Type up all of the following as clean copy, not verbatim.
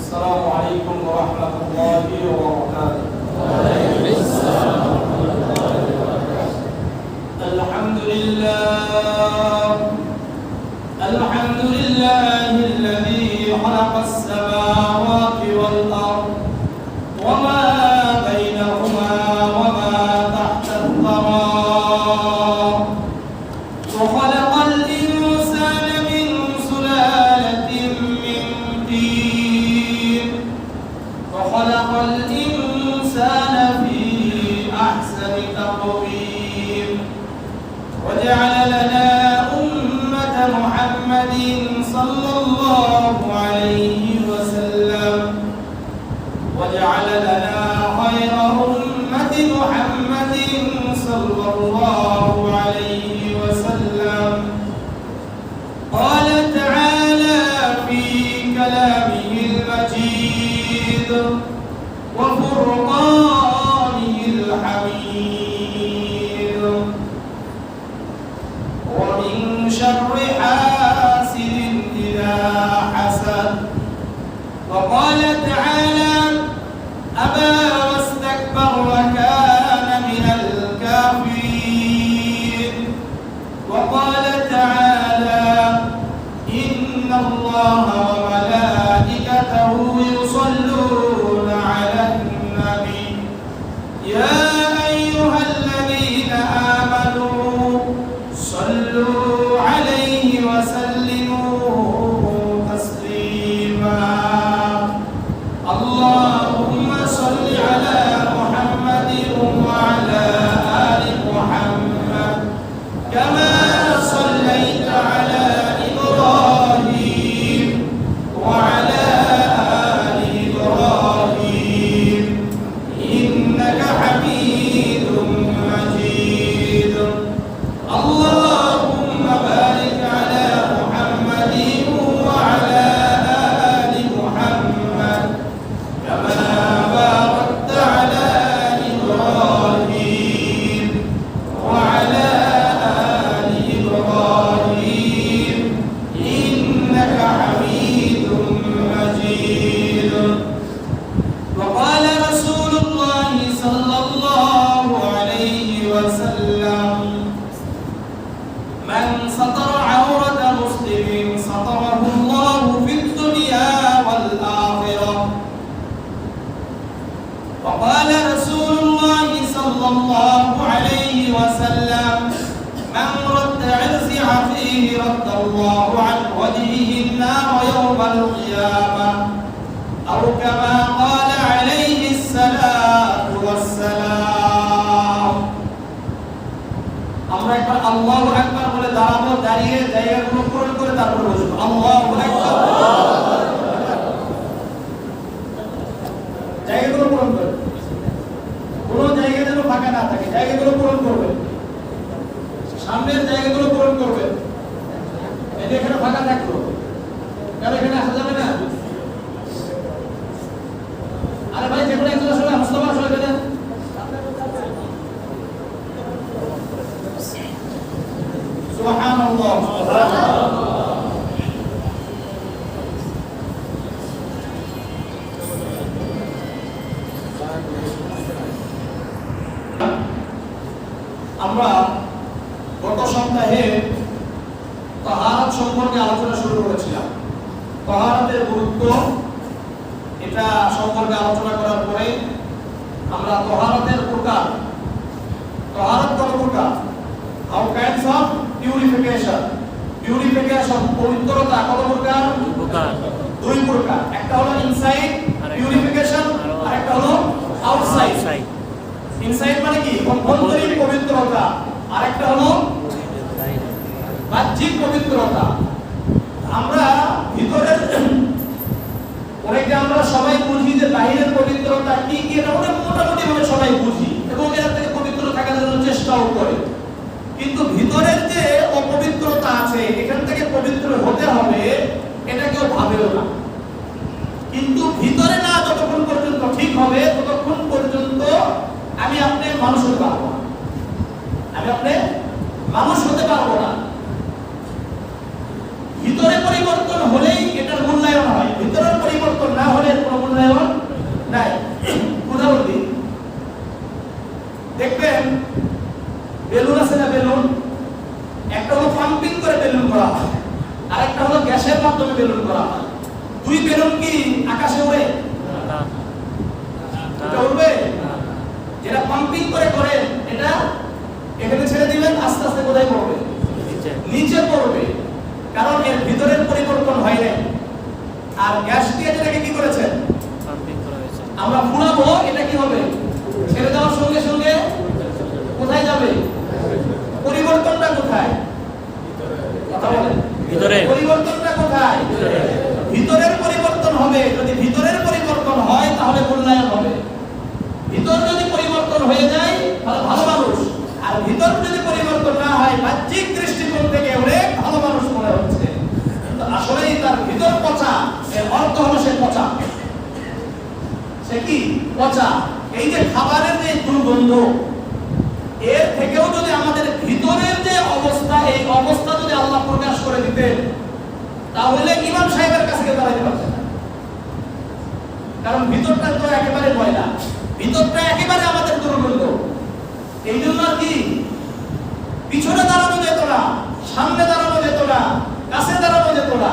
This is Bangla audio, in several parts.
السلام عليكم ورحمة الله وبركاته. وعليكم السلام ورحمة الله وبركاته. الحمد لله الذي خلق السماوات والأرض وما بينهما وما تحت الثرى، وخلق الإنسان من سلالة من طين، وخلق الإنسان في أحسن تقويم، وجعل لنا أمة محمد صلى الله عليه وسلم، وجعل لنا خير أمة محمد صلى الله عليه وسلم. قال تعالى في كلامه المجيد وفرقانه الحميد: ومن شر حاسد إذا حسد. وقال تعالى: أبى واستكبر وكان من الكافرين. وقال تعالى: إن الله وملائكته يصلون على النبي يا أيها الذين آمنوا صلوا عليه وسلموا تسليما. اللهم صل على محمد وعلى آل محمد كما صليت على إبراهيم وعلى آل إبراهيم إنك حميد مجيد. اللهم بارك على محمد وعلى آل محمد كما باركت على إبراهيم وعلى آل إبراهيم إنك حميد مجيد. وقال رسول الله صلى الله عليه وسلم: من سطر عورة مسلم سطره الله في الدنيا والآخرة. وقال رسول الله صلى الله عليه وسلم: من رد عرض أخيه رد الله عن وجهه النار يوم القيامة، أو كما قال عليه الصلاة والسلام. আমরা একবার আল্লাহু আকবার বলে দাঁড়াবো, দাঁড়িয়ে জায়গাগুলো পূরণ করে তারপর বসবো। আল্লাহু আকবার। জায়গাগুলো পূরণ করবে, কোনো জায়গা যেন ফাঁকা না থাকে, জায়গাগুলো পূরণ করবে, সামনের জায়গাগুলো পূরণ করবে। এই এখানে ফাঁকা থাকলো, কারণ এখানে আসা যাবে না। আরে ভাই, যেগুলো একজন আসলে মুস্তাফা সবাই দেন। সুবহানাল্লাহ। আমরা গত সপ্তাহে তাহারাত সম্পর্কে আলোচনা শুরু করেছিলাম। তাহারাতের গুরুত্ব এটা সম্পর্কে আলোচনা করার পরে আমরা তাহারাতের প্রকার, তাহারাত কত প্রকার, how kinds of purification, পবিত্রতা কত প্রকার? দুই প্রকার। একটা হলো ইনসাইড পিউরিফিকেশন, আর একটা হলো আউটসাইড। ইনসাইড মানে কি? অভ্যন্তরীণ পবিত্রতা, আর একটা হলো বাহ্যিক পবিত্রতা। আমরা ভিতরের অনেকটা আমরা সবাই বুঝি যে বাহিরের পবিত্রতা কি কি, এটা মোটামুটি ভাবে সবাই বুঝি এবং এর থেকে পবিত্র থাকার জন্য চেষ্টাও করে। কিন্তু ভিতরের যে অপবিত্রতা আছে, এখান থেকে পবিত্র হতে হবে, এটা কেউ ভাবেও না। কিন্তু ভিতরে না যতক্ষণ পর্যন্ত ঠিক হবে, ততক্ষণ পর্যন্ত আমি আপনি মানুষ হতে পারবো না, মানুষ হতে পারবো না। ভিতরে পরিবর্তন হলেই এটার মূল্যায়ন হয়, ভিতরের পরিবর্তন না হলে মাধ্যমে বেলুন করা হয়। দুই বেলুন কি আকাশে ওড়ে? এটা উড়বে? যেটা পাম্পিং করে করেন এটা এখানে ছেড়ে দিবেন, আস্তে আস্তে কোথায় পড়বে? নিচে পড়বে, কারণ এর ভিতরের পরিবর্তন হয় না। আর গ্যাস দিয়ে যেটাকে কি করেছেন? আমরা ফুলাবো, এটা কি হবে? ছেড়ে দেওয়ার সঙ্গে সঙ্গে কোথায় যাবে? পরিবর্তনটা কোথায়? কথা বলেন, ভিতরে। পরিবর্তনটা কোথায়? ভিতরের পরিবর্তন হবে। যদি ভিতরের পরিবর্তন হয় তাহলে মূল্যায়ন হবে। ভিতর যদি পরিবর্তন হয়ে যায় তাহলে ভালো মানুষ, আর ভিতর যদি পরিবর্তন না হয় বাহ্যিক দৃষ্টিকোণ থেকে অনেক ভালো মানুষ মনে হচ্ছে, কিন্তু আসলেই তার ভিতর পচা। এর অর্থ হলো সে পচা। সে কি? পচা। এই যে খাবারের যে দুর্গন্ধ, এর থেকেও যদি আমাদের ভিতরের যে অবস্থা, এই অবস্থা যদি আল্লাহ প্রকাশ করে দিতেন তাহলে ইমাম সাহেবের কাছে কেউ দাঁড়াতে পারছে না। কারণ ভিতরটা তো একেবারে ময়লা, ভিতরটা একেবারে আমাদের দুর্গন্ধ। এই জন্য কি পিছনে দাঁড়ানো যেত না, সামনে দাঁড়ানো যেত না, কাছে দাঁড়ানো যেত না।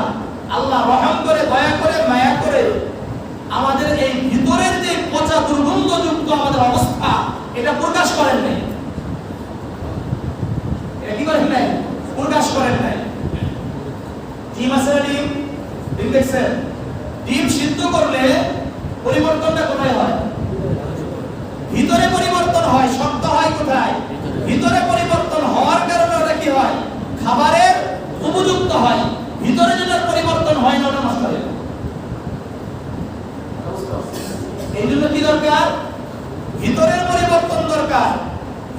আল্লাহ রহম করে, দয়া করে, মায়া করে আমাদের এই ভিতরের যে পচা দুর্গন্ধযুক্ত আমাদের অবস্থা, এটা প্রকাশ করেন নাই। এটা কি করেন নাই? প্রকাশ করেন নাই। ডিম আছে না? ডিম দেখছেন? ডিম সিদ্ধ করলে পরিবর্তনটা কোথায় হয়? ভিতরে পরিবর্তন হয়। শক্ত হয় কোথায়? ভিতরে পরিবর্তন হওয়ার কারণে ওটা কি হয়? খাবারের উপযুক্ত হয়। ভিতরে যেটার পরিবর্তন হয় না ওটা নষ্ট হয়ে যায়। এই জন্য কি দরকার? ভিতরের পরিবর্তন দরকার,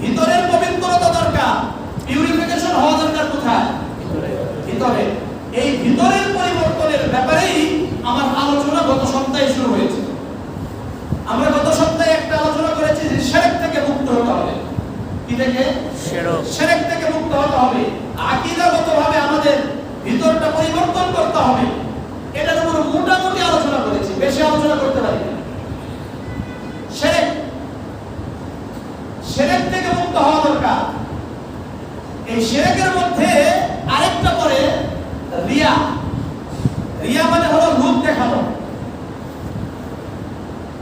ভিতরের পবিত্রতা দরকার, পিউরিফিকেশন হওয়া দরকার। কোথায়? ভিতরে। এই ভিতরের পরিবর্তনের ব্যাপারেই আমার আলোচনা গত সপ্তাহে শুরু হয়েছে। আমরা গত সপ্তাহে একটা আলোচনা করেছি যে শিরক থেকে মুক্ত হতে হবে। কি থেকে? শিরক থেকে মুক্ত হতে হবে। আকীদাগতভাবে আমাদের ভিতরটা পরিবর্তন করতে হবে। এটার উপর মোটামুটি আলোচনা করেছি, বেশি আলোচনা করতে পারি না। শিরক থেকে মুক্ত হওয়া দরকার। এই শিরকের মধ্যে আরেকটা পরে রিয়া। রিয়া মানে হলো লোক দেখানো।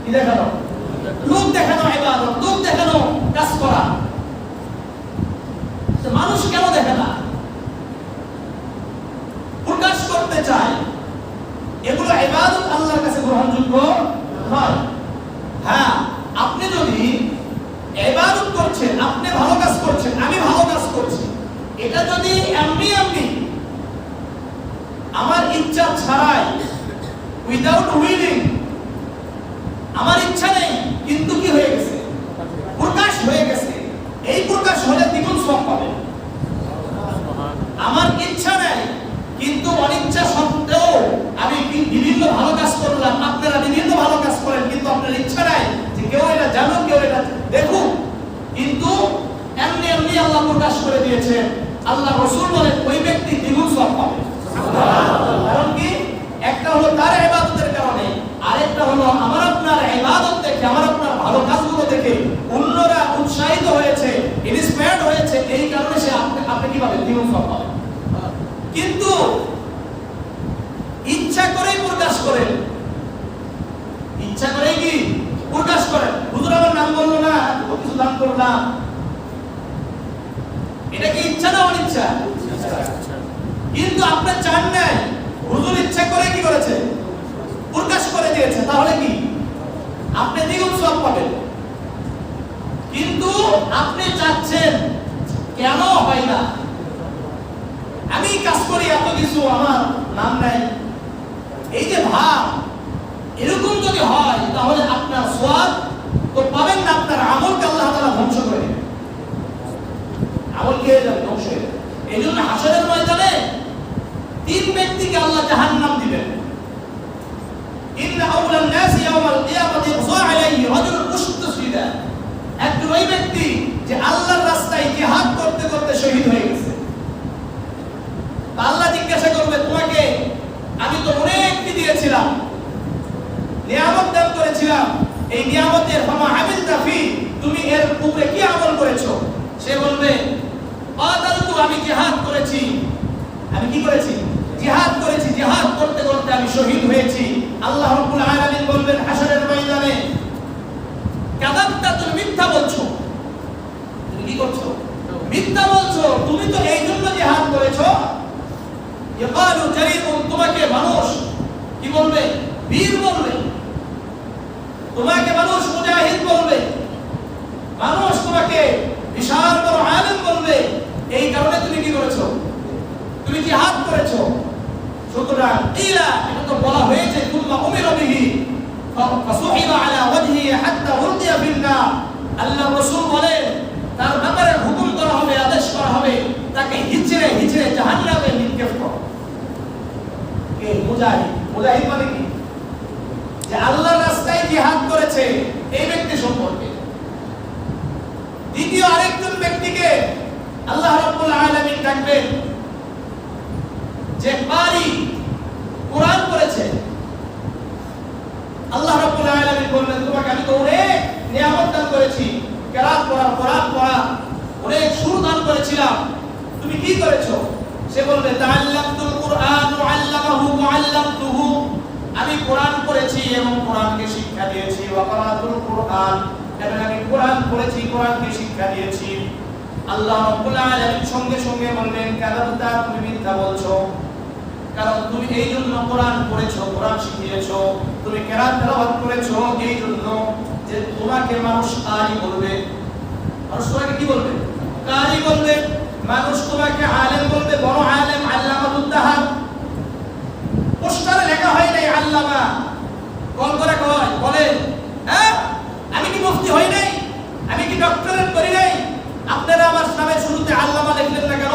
কি দেখানো? লোক দেখানো ইবাদত, লোক দেখানো কাজ করা। মানুষ কেন দেখে না? প্রকাশ করতে চায়। এগুলো ইবাদত আল্লাহর কাছে গ্রহণযোগ্য নয়। হ্যাঁ, আপনি যদি ইবাদত করছেন, আপনি ভালো কাজ করছেন, আমি ভালো কাজ করছি, এটা যদি এমনি আমার ইচ্ছা ছাড়াই, উইদাউট উইলিং, আমার ইচ্ছা নেই কিন্তু কি হয়ে গেছে? প্রকাশ হয়ে গেছে। এই প্রকাশ হলে দ্বিগুণ সওয়াব পাবেন। আমার ইচ্ছা নেই কিন্তু অনিচ্ছা সত্ত্বেও আমি বিভিন্ন ভালো কাজ করলাম, আপনারা বিভিন্ন ভালো কাজ করেন, কিন্তু আপনার ইচ্ছা নাই যে কেউ এটা জানুক, কেউ এটা দেখুক, কিন্তু এমনি আল্লাহ প্রকাশ করে দিয়েছেন। আল্লাহ রাসূল বলেন ওই ব্যক্তি দ্বিগুণ সওয়াব পাবে। কারণ কি? একটা হলো তার ইবাদতের কারণে, আরেকটা হলো আমার আপনার ইবাদত দেখে, আমার আপনার ভালো কাজগুলো দেখে অন্যরা উৎসাহিত হয়েছে, ইন্সপায়ার্ড হয়েছে। এই কারণে সে আপনি কিভাবে দ্বিগুণ সওয়াব পাবেন। কিন্তু ইচ্ছা করেই প্রকাশ করেন, ইচ্ছা করেই কি প্রকাশ করেন। হুজুর আমার নাম বললো না, কিছু দান করলাম, এটা কি ইচ্ছা না অনিচ্ছা? কিন্তু আপনি চান নাই, হুজুর ইচ্ছা করে কি করেছে? প্রকাশ করে দিয়েছে। তাহলে কি আপনি দ্বিগুণ সওয়াব পাবেন। কিন্তু আপনি চাচ্ছেন কেন হয় না? আমি কাজ করি এত কিছু, আমার নাম নাই, এই যে ভাব, এরকম যদি হয় তাহলে আপনার সওয়াব তো পাবেন না, আপনার আমলকে আল্লাহ তাআলা ধ্বংস করে দেবেন। আমলকে ধ্বংস হয়ে যাবে। এই জন্য হাসরের ময়দানে তিন ব্যক্তিকে আল্লাহ জাহান্নাম দিবেন। ইন্না আউলান নাস ইয়াউমাল কিয়ামাতি ইগসা আলাইহি রাজুলুন মুশতাসিদা। একজন ওই ব্যক্তি যে আল্লাহর রাস্তায় জিহাদ করতে করতে শহীদ হয়ে গেছে। আল্লাহ জিজ্ঞাসা করবে, তোমাকে আমি তো অনেক কি দিয়েছিলাম, নিয়ামত দান করেছিলাম, এই নিয়ামতের ফামা আমিলতা ফি, তুমি এর উপরে কি আমল করেছো? সে বলবে, কাতালতু, আমি জিহাদ করেছি। আমি কি করেছি? জিহাদ করেছি। জিহাদ করতে করতে আমি শহীদ হয়েছি। আল্লাহ রাব্বুল আলামিন বলবেন হাশরের ময়দানে, কাযাবতা, তুমি মিথ্যা বলছো। তুমি কি করছো? মিথ্যা বলছো। তুমি তো এই জন্য জিহাদ করেছো। ইয়াকালু জারিকুম, তোমাকে মানুষ কি বলবে? বীর বলবে। তোমাকে মানুষ মুজাহিদ বলবে। মানুষ তোমাকে বিশাল বড় আলেম বলবে। এই কারণে তুমি কি করেছো? তুমি জিহাদ করেছো। সুতরাং ইলা, এটা তো বলা হয়েছে, তুম্মা উমিরা বিহি ফাসুহিবা আলা ওয়াজহি হাত্তা উলকিয়া ফিন নার। আল্লাহ রাসূল বলেন, তার ব্যাপারে হুকুম করা হবে, আদেশ করা হবে, তাকে হিচড়ে হিচড়ে জাহান্নামে নিক্ষেপ করো। কে? মুজাহিদ। মুজাহিদ মানে কি? যে আল্লাহর রাস্তায় জিহাদ করেছে এই ব্যক্তি সম্পর্কে। দ্বিতীয় আরেকজন ব্যক্তিকে আল্লাহ রাব্বুল আলামিন ডাকবেন, যে কারি, কোরআন পড়েছে। আল্লাহ রাব্বুল আলামিন বললেন, তোমাকে আমি তো অনেক নিয়ামত দান করেছি, কেরাত পড়া, কোরআন পড়া, অনেক সুর দান করেছিলাম, তুমি কি করেছো? সে বলবে, তাআল্লামতুল কুরআন ওয়া আল্লামাহু ওয়া আল্লামতুহু, আমি কোরআন পড়েছি এবং কোরআনকে শিক্ষা দিয়েছি। ওয়া ক্বারাতুল কুরআন, এবং আমি কোরআন পড়েছি, কোরআনকে শিক্ষা দিয়েছি। আল্লাহ রাব্বুল আলামিন সঙ্গে সঙ্গে বললেন, কাযাবতা, তুমি মিথ্যা বলছো। কারণ তুমি এই জন্য কোরআন পড়েছো, কোরআন শিখিয়েছো, তুমি কেরাত তেলাওয়াত করেছো এই জন্য যে তোমাকে মানুষ কারি বলবে। মানুষ তোমাকে কি বলবে? কারি বলবে। মানুষ তোমাকে আলেম বলবে, বড় আলেম, আল্লামাতুদ দাহাব। পোস্টারে লেখা হয় নাই আল্লামা, কল করে কয়, বলে, হ্যাঁ আমি কি মুফতি হই নাই? আমি কি ডক্টরেট করি নাই? আপনারা আমার নামের শুরুতে আল্লামা লিখলেন না কেন?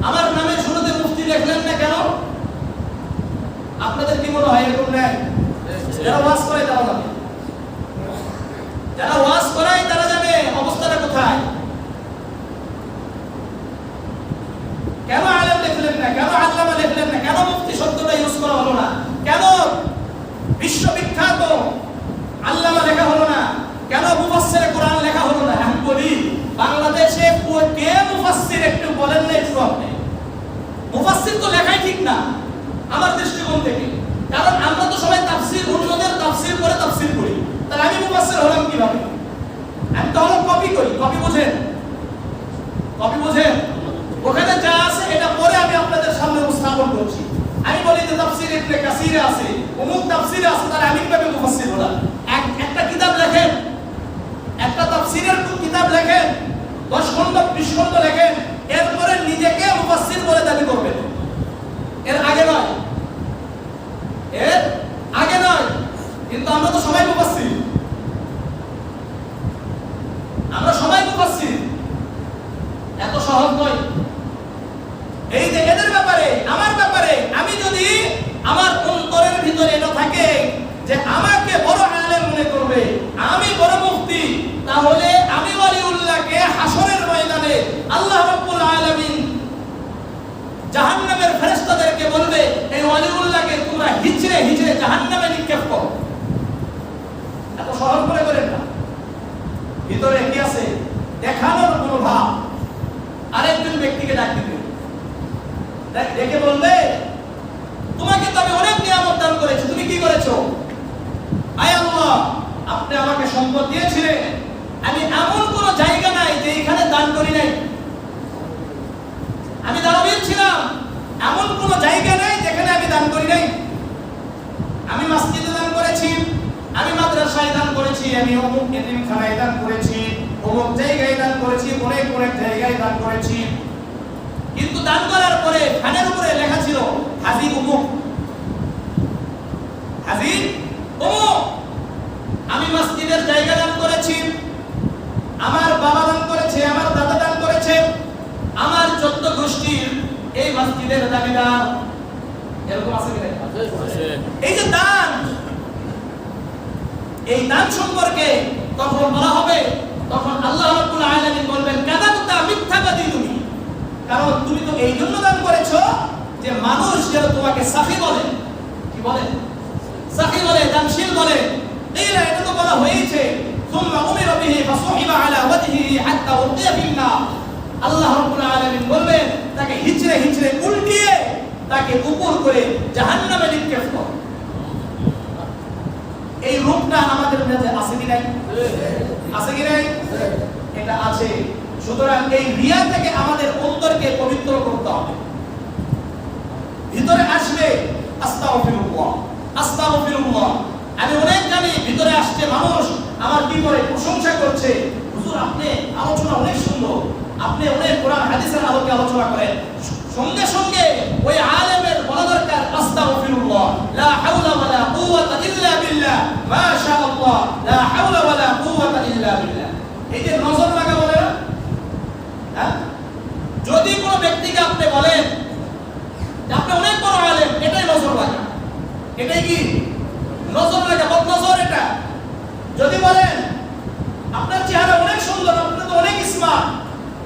আমার নামের শুরুতে মুফতি লিখলেন না কেন? আপনাদের কি মনে হয় এরকম নাই? যারা ওয়াজ করে তারা জানে, যারা ওয়াজ করায় তারা জানে অবস্থাটা কোথায়। কেন আলেম লিখলেন না? কেন আল্লামা লিখলেন না? কেন মুফতি শব্দটা ইউজ করা হলো না? কেন বিশ্ববিখ্যাত আল্লামা লেখা হলো না? কেন মুফাসসিরে কোরআন লেখা হলো না? আমি বলি, বাংলাদেশে কে মুফাসসির একটু বলেন না একটু আপনি? মুফাসসির তো লেখাই ঠিক না আমার দৃষ্টিকোণ থেকে। কারণ আমরা তো সবাই তাফসীর, অন্যদের তাফসীর করে তাফসীর করি। তাহলে আমি মুফাসসির হলাম কিভাবে? আমি তো হলো কপি করি। কপি বুঝেন? কপি বুঝেন? ওখানে যা আছে এটা পরে আমি আপনাদের সামনে উপস্থাপন করছি। আমি বলি যে তাফসীর ইবনে কাসিরে আছে, অমুক তাফসীরে আছে, তাহলে আমি কিভাবে মুফাসসির হলাম? একটা কিতাব লেখেন, একটা তাফসীরের কিতাব লেখেন, 10 খণ্ড 20 খণ্ড লেখেন, এরপরে নিজেকে মুফাসসির বলে দাবি করবেন। এর আগে নয়, এর আগে নয়। কিন্তু আমরা তো সবাই মুফাসসির, আমরা সবাই মুফাসসির। এত সহজ নয়। এই যে এদের ব্যাপারে, আমার ব্যাপারে, আমি যদি আমার অন্তরের ভিতরে এটা থাকে যে আমাকে বড় আলেম মনে করবে, আমি বড় মুফতি, তাহলে আমি ওয়ালিউল্লাহকে হাশরের ময়দানে আল্লাহ রাব্বুল আলামিন জাহান্নামের ফেরেশতাদেরকে বলবে, এই ওয়ালিউল্লাহকে তোমরা হিচড়ে হিচড়ে জাহান্নামে নিক্ষেপ করো। এত সহজ করে করেন না। ভিতরে কি আছে? দেখানোর মনোভাব। আরেকজন ব্যক্তিকে ডাক দিবে, ডেকে বলবে, তোমাকে তো আমি অনেক নিয়ামত দান করেছি, তুমি কি করেছো? আয় আল্লাহ, আপনি আমাকে সম্পদ দিয়েছিলেন, আমি এমন কোন জায়গা নাই যে এখানে দান করি নাই। আমি দানবীর ছিলাম, এমন কোন জায়গা নাই যেখানে আমি দান করি নাই। আমি মসজিদে দান করেছি, আমি মাদ্রাসায় দান করেছি, আমি অমুক এতিমখানায় দান করেছি, অমুক জায়গায় দান করেছি, অনেক অনেক জায়গায় দান করেছি। কিন্তু দান করার পরে খানের উপরে লেখা ছিল হাজি অমুক, হাজি অমুক। আমি মসজিদের জায়গা দান করেছি, আমার বাবা দান করেছে, আমার দাদা দান করেছে, আমার 14 গোষ্ঠীর এই মসজিদের দাবিদার। এরকম আছে কি না? এই যে দান, এই দান সম্পর্কে তখন বলা হবে, তখন আল্লাহ রাব্বুল আলামিন বলবেন, কাযাবতা, মিথ্যাবাদী তুমি। কারণ তুমি তো এই জন্য দান করেছো যে মানুষ যেন তোমাকে সাফি বলে। কি বলে? সাফি বলে, দানশীল বলে। এইটা এটা তো বলা হয়েছে, সুম্মা উমিরা বিহি ফাসুহিবা আলা ওয়াজহিহি হাত্তা উলকিয়া ফিন নার। আল্লাহ রাব্বুল আলামিন বলবেন, তাকে হিচড়ে হিচড়ে উল্টিয়ে তাকে উপর জাহান্নামে নিক্ষেপ করো। এই রূপটা আমাদের মধ্যে আছে কি নাই? আছে কি নাই? এটা আছে। সুতরাং এই রিয়া থেকে আমাদের অন্তরকে পবিত্র করতে হবে। ভিতরে আসবে আস্তাগফিরুল্লাহ, আস্তাগফিরুল্লাহ। আমি অনেক জানি ভিতরে আসছে মানুষ আমার কি করে প্রশংসা করছে, হুজুর আপনি আলোচনা অনেক সুন্দর, আপনি অনেক কোরআন হাদিসের আলোকে আলোচনা করেন। সঙ্গে সঙ্গে ওই আলেমের বলা দরকার আস্তাগফিরুল্লাহ, লা হাওলা ওয়ালা কুওয়াতা ইল্লা বিল্লাহ, মাশাআল্লাহ, লা হাওলা ওয়ালা কুওয়াতা ইল্লা বিল্লাহ। এই যে নজর লাগা বলে না, হ্যাঁ? যদি কোনো ব্যক্তিকে আপনি বলেন যে আপনি অনেক বড় আলেম, এটাই নজর লাগা, এটাই কি নজর লাগা, বদনজর এটা। যদি বলেন আপনার চেহারা অনেক সুন্দর, আপনি তো অনেক স্মার্ট,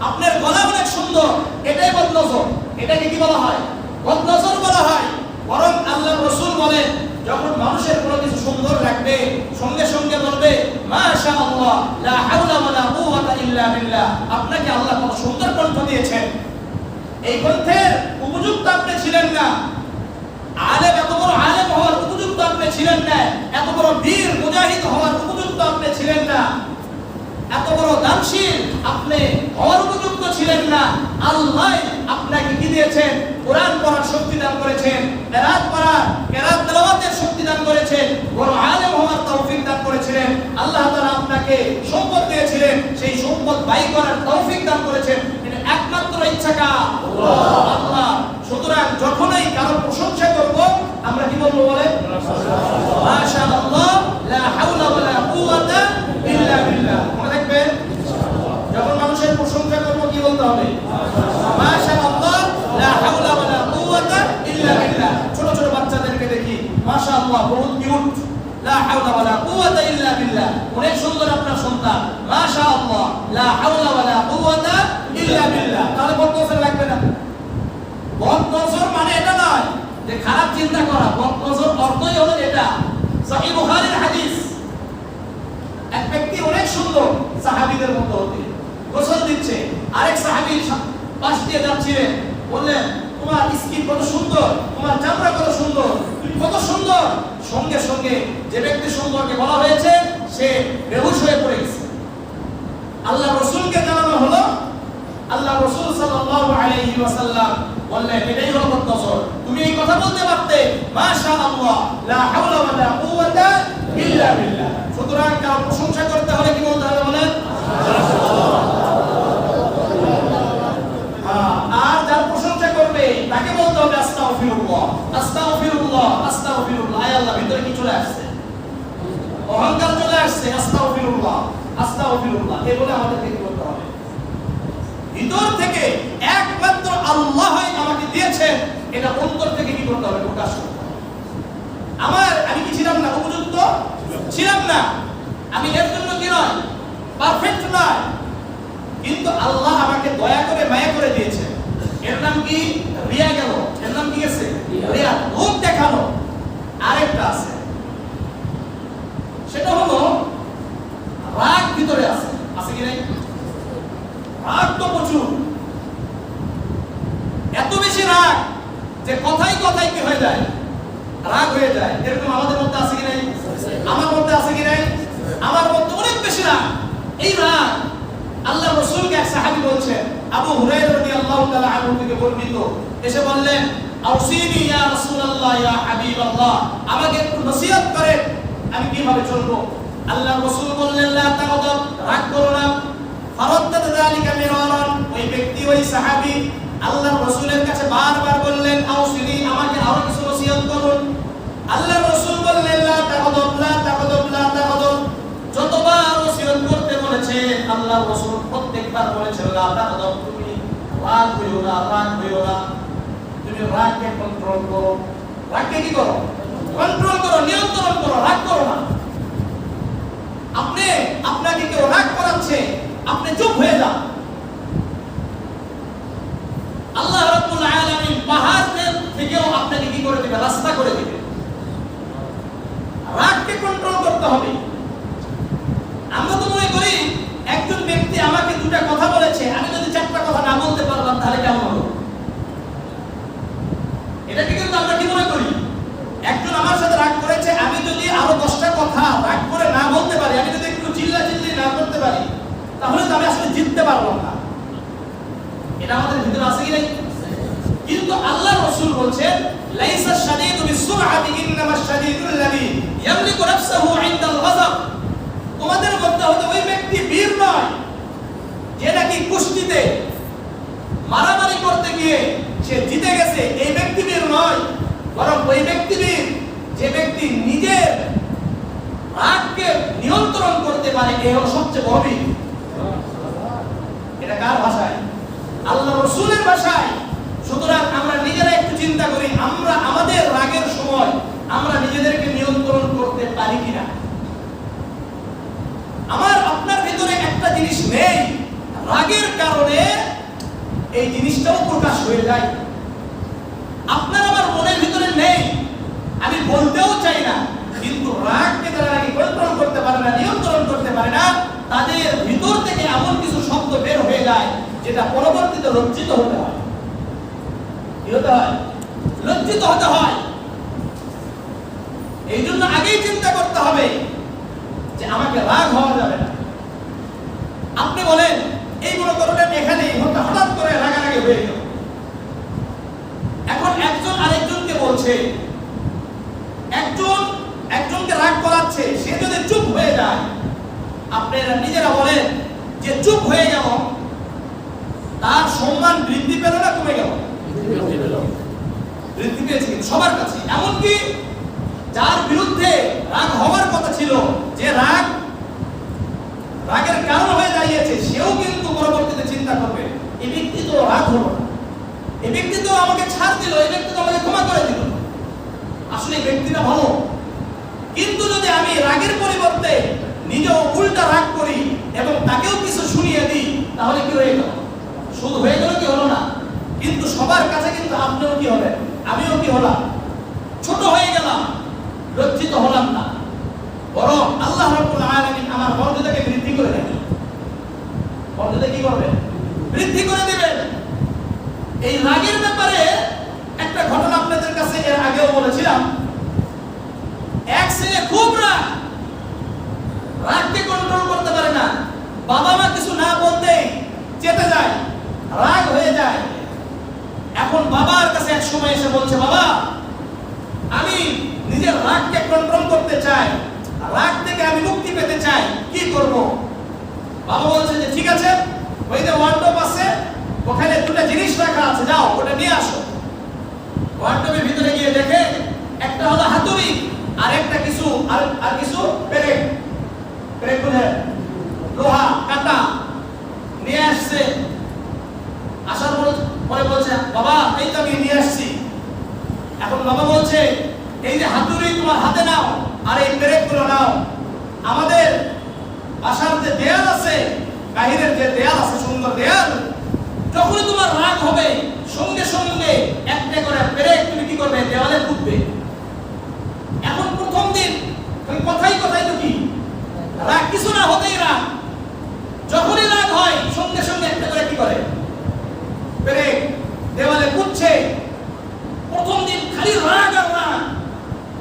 আপনার গলা অনেক সুন্দর, এটাই বদনজর। এটাকে কি বলা হয়? বদনজর বলা হয়। বরং আল্লাহর রাসূল বলেন যখন মানুষের কোনো কিছু সুন্দর লাগবে সঙ্গে সঙ্গে বলবে মাশাআল্লাহ, লা হাওলা ওয়ালা কুওয়াতা ইল্লা বিল্লাহ। আপনাকে আল্লাহ কত সুন্দর কণ্ঠ দিয়েছেন, এই কণ্ঠের উপযুক্ত আপনি ছিলেন না, আলেম এত বড় আলেম হওয়ার উপযুক্ত আপনি ছিলেন না, এত বড় বীর মুজাহিদ হওয়ার উপযুক্ত আপনি ছিলেন না, এত বড় দানশীল আপনি হওয়ার উপযুক্ত ছিলেন না। আল্লাহ আপনাকে কি দিয়েছেন? কোরআন পড়ার শক্তি দান করেছেন, কেরাত পড়ার, কেরাত তেলাওয়াতের শক্তি দান করেছেন, বড় আলেম হওয়ার তৌফিক দান করেছিলেন। আল্লাহ তাআলা আপনাকে সম্পদ দিয়েছিলেন, সেই সম্পদ ব্যয় করার তৌফিক দান করেছেন। এটা একমাত্র ইচ্ছা কার? আল্লাহ। সুতরাং যখনই কারো প্রশংসা করব আমরা কি বলবো বলেন? মাশাআল্লাহ, লা হাওলা ওয়ালা কুওয়াতা ইল্লা বিল্লাহ। মনে রাখবেন, যখন মানুষের প্রশংসা করব কি বলতে হবে? মাশাআল্লাহ, লা হাওলা ওয়ালা কুওয়াতা ইল্লা বিল্লাহ। ছোট ছোট বাচ্চাদেরকে দেখি, মাশাআল্লাহ বহুত কিউট, লা হাওলা ওয়ালা কুওয়াতা ইল্লা বিল্লাহ। অনেক সুন্দর আপনার সন্তান, মাশাআল্লাহ, লা হাওলা ওয়ালা কুওয়াতা ইল্লা বিল্লাহ। তাহলে বদনজর লাগবে না? বদনজর মানে এটা নয় যে খারাপ চিন্তা করা, বদনজর অর্থই হলো এটা। সহিহ বুখারীর হাদিস, এক ব্যক্তি অনেক সুন্দর, সাহাবীদের মতো হতে গোসল দিচ্ছে, আরেক সাহাবী পাশ দিয়ে যাচ্ছিলেন, বললেন তোমার স্কিন কত সুন্দর, তোমার চামড়া কত সুন্দর, তুমি কত সুন্দর। সঙ্গে সঙ্গে যে ব্যক্তি সুন্দরকে বলা হয়েছে সে বেহুশ হয়ে পড়ে গেছে। আল্লাহ রাসূলকে জানানো হলো, আল্লাহ রাসূল সাল্লাল্লাহু আলাইহি ওয়াসাল্লাম বললেন এটাই হলো বদনজর। তুমি এই কথা বলতে পারতে মাশাআল্লাহ, লা হাওলা ওয়ালা কুওয়াতা ইল্লা বিল্লাহ। সুতরাং কারো প্রশংসা করতে হলে কি বলতে হবে বলেন? আর যার প্রশংসা করবে তাকে বলতে হবে আস্তাগফিরুল্লাহ, আস্তাগফিরুল্লাহ, আস্তাগফিরুল্লাহ। আয় আল্লাহ, ভিতরে কি চলে আসছে? অহংকার চলে আসছে। আস্তাগফিরুল্লাহ, আস্তাগফিরুল্লাহ এই বলে আমাদেরকে কি করতে হবে? ভিতর থেকে একমাত্র আল্লাহই আমাকে দিয়েছেন, এটা অন্তর থেকে কি করতে হবে? প্রকাশ করতে হবে। আমি কি ছিলাম না উপযুক্ত? ছিলাম না। আমি এর জন্য কি নয়, পারফেক্ট নয়, কিন্তু আল্লাহ আমাকে দয়া করে মায়া করে দিয়েছেন। এর নাম কি? রিয়া গেল। এর নাম কি গেছে? রিয়া, লোক দেখানো। আরেকটা আছে, সেটা হলো রাগ ভিতরে আছে। আছে কি নাই? রাগ তো প্রচুর, এত বেশি রাগ যে কথাই কথাই কি হয়ে যায়? রাগ হয়ে যায়। এরকম আমাদের মধ্যে আছে কি নাই? আমার মধ্যে আছে কি নাই? আমার মধ্যে অনেক বেশি রাগ। এই রাগ আল্লাহ রাসূলকে এক সাহাবী বলছেন, আবু হুরায়রা রাদিয়াল্লাহু তাআলা আনহু থেকে বর্ণিত, এসে বললেন আউসিনি ইয়া রাসূলুল্লাহ ইয়া হাবিবাল্লাহ, আমাকে একটু নসিহত করেন আমি কিভাবে চলবো। আল্লাহ রাসূল বললেন লা তাগদাব, রাগ করো না। ফারাদ্দাত যালিকা মিরারান, ওই ব্যক্তি ওই সাহাবী আল্লাহর রাসূলের কাছে বারবার বললেন আউসিনি, আমাকে আরো কিছু নসিহত করুন। আল্লাহর রাসূল বললেন লা তাগদাব, লা তাগদাব, লা তাগদাব। যতবার নসিহত করতে বলেছেন আল্লাহর রাসূল প্রত্যেকবার বলেছেন লা তাগদাব, তুমি রাগ হইও না, রাগ হইও না, তুমি রাগকে কন্ট্রোল করো। রাগকে কি করো? কন্ট্রোল করো, নিয়ন্ত্রণ করো, রাগ করো না। আপনাকে কেউ রাগ করাচ্ছে, আপনি চুপ হয়ে যান। আল্লাহ রাব্বুল আলামিন পাহাড় থেকেও আপনাকে কি করে দিবে? রাস্তা করে দিবে। রাগকে কন্ট্রোল করতে হবে। আমরা তো মনে করি একজন ব্যক্তি আমাকে দুটা কথা বলেছে, আমি যদি চারটা কথা না বলতে পারলাম তাহলে কেমন হলো? এটাকে কিন্তু আমরা কি মনে করি? জিততে পারলাম না, এটা আমাদের ভিতরে আছে কি নাই? কিন্তু আল্লাহ রাসূল বলছেন লাইসা শাদীদু বিসুরআতি ইন্নামা শাদীদুল্লাযী ইয়ামলিকু নাফসাহু ইনদাল গাযাব। তোমাদের মধ্যে হয়তো ওই ব্যক্তি বীর নয় যে নাকি কুস্তিতে মারামারি করতে গিয়ে সে জিতে গেছে, এই ব্যক্তি বীর নয়, বরং ওই ব্যক্তি বীর যে ব্যক্তি নিজের রাগকে নিয়ন্ত্রণ করতে পারে, এই হলো সবচেয়ে বড় বীর। এটা কার ভাষায়? আল্লাহ রাসূলের ভাষায়। সুতরাং আমরা নিজেরা একটু চিন্তা করি, আমরা আমাদের রাগের সময় আমরা নিজেদেরকে নিয়ন্ত্রণ করতে পারি কিনা। আমার আপনার ভিতরে একটা জিনিস নেই, রাগের কারণে এই জিনিসটাও প্রকাশ হয়ে যায়। আপনার আমার মনের ভিতরে নেই, আমি বলতেও চাই না, কিন্তু রাগকে যারা নাকি কন্ট্রোল করতে পারে না, নিয়ন্ত্রণ করতে পারে না, তাদের ভিতর থেকে এমন কিছু শব্দ বের হয়ে যায় যেটা পরবর্তীতে লজ্জিত হতে হয়। কি হতে হয়? লজ্জিত হতে হয়। এই জন্য আগেই চিন্তা করতে হবে যে আমাকে রাগ হওয়া যাবে না। আপনি বলেন এই মনে করলেন এখানে হঠাৎ করে রাগারাগি হয়ে গেল, এখন একজন আরেকজনকে বলছে, একজনকে রাগ করাচ্ছে, সে যদি চুপ হয়ে যায়, আপনারা নিজেরা বলেন যে চুপ হয়ে গেল, তার সম্মান বৃদ্ধি পেল না কমে গেল? বৃদ্ধি পেয়েছে কিন্তু সবার কাছে। এমনকি যার বিরুদ্ধে রাগ হওয়ার কথা ছিল, যে রাগের কারণ হয়ে দাঁড়িয়েছে, সেও কিন্তু পরবর্তীতে চিন্তা করবে এই ব্যক্তি তো রাগ হলো না, এই ব্যক্তি তো আমাকে ছাড় দিল, এই ব্যক্তি তো আমাকে ক্ষমা করে দিল, আসলে এই ব্যক্তিটা ভালো। কিন্তু যদি আমি রাগের পরিবর্তে নিজেও উল্টা রাগ করি এবং তাকেও কিছু শুনিয়ে দিই, তাহলে কি হয়ে গেল? শুধু হয়ে গেল, কি হলো না? কিন্তু সবার কাছে কিন্তু আপনিও কি হলেন, আমিও কি হলাম? ছোট হয়ে গেলাম, লজ্জিত হলাম না, বরং আল্লাহ রাব্বুল আলামিন আমার মর্যাদাকে বৃদ্ধি করে দেন। মর্যাদা কি করবেন? বৃদ্ধি করে দিবেন। এই রাগের ব্যাপারে একটা ঘটনা আপনাদের কাছে এর আগেও বলেছিলাম। এক ছেলে খুব রাগকে কন্ট্রোল করতে পারে না, বাবা মা কিছু না বলতেই চেতে যায়, রাগ হয়ে যায়। এখন বাবার কাছে এক সময় এসে বলছে, বাবা আমি নিজের রাগকে কন্ট্রোল করতে চাই, রাগ থেকে আমি মুক্তি পেতে চাই, কি করব? বাবা বলছে যে ঠিক আছে, ওই যে ওয়ার্ডরোব আছে, ওখানে দুটো জিনিস রাখা আছে, যাও ওটা নিয়ে আসো। ওয়ার্ডরোবের ভিতরে গিয়ে দেখে একটা হলো হাতুড়ি আর একটা কিছু আর কিছু পেরেক বলে লোহা কাটা নিয়ে আসছে। আসার পরে বলছে, বাবা এই তো আমি নিয়ে আসছি। এখন বাবা বলছে, এই যে হাতুড়ি তোমার হাতে নাও আর এই পেরেকগুলো নাও। আমাদের বাসার যে দেয়াল আছে, বাহিরের যে দেয়াল আছে, সুন্দর দেয়াল, যখনই তোমার রাগ হবে সঙ্গে সঙ্গে একটা করে পেরেক তুমি কি করবে? দেওয়ালে ফুটবে। এখন প্রথম দিন কথাই তো কি রাগ, কিছু না হতেই রাগ, যখনই রাগ হয় সঙ্গে সঙ্গে একটা করে কি করে? পেরেক দেওয়ালে ফুটছে। প্রথম দিন খালি রাগ আর রাগ,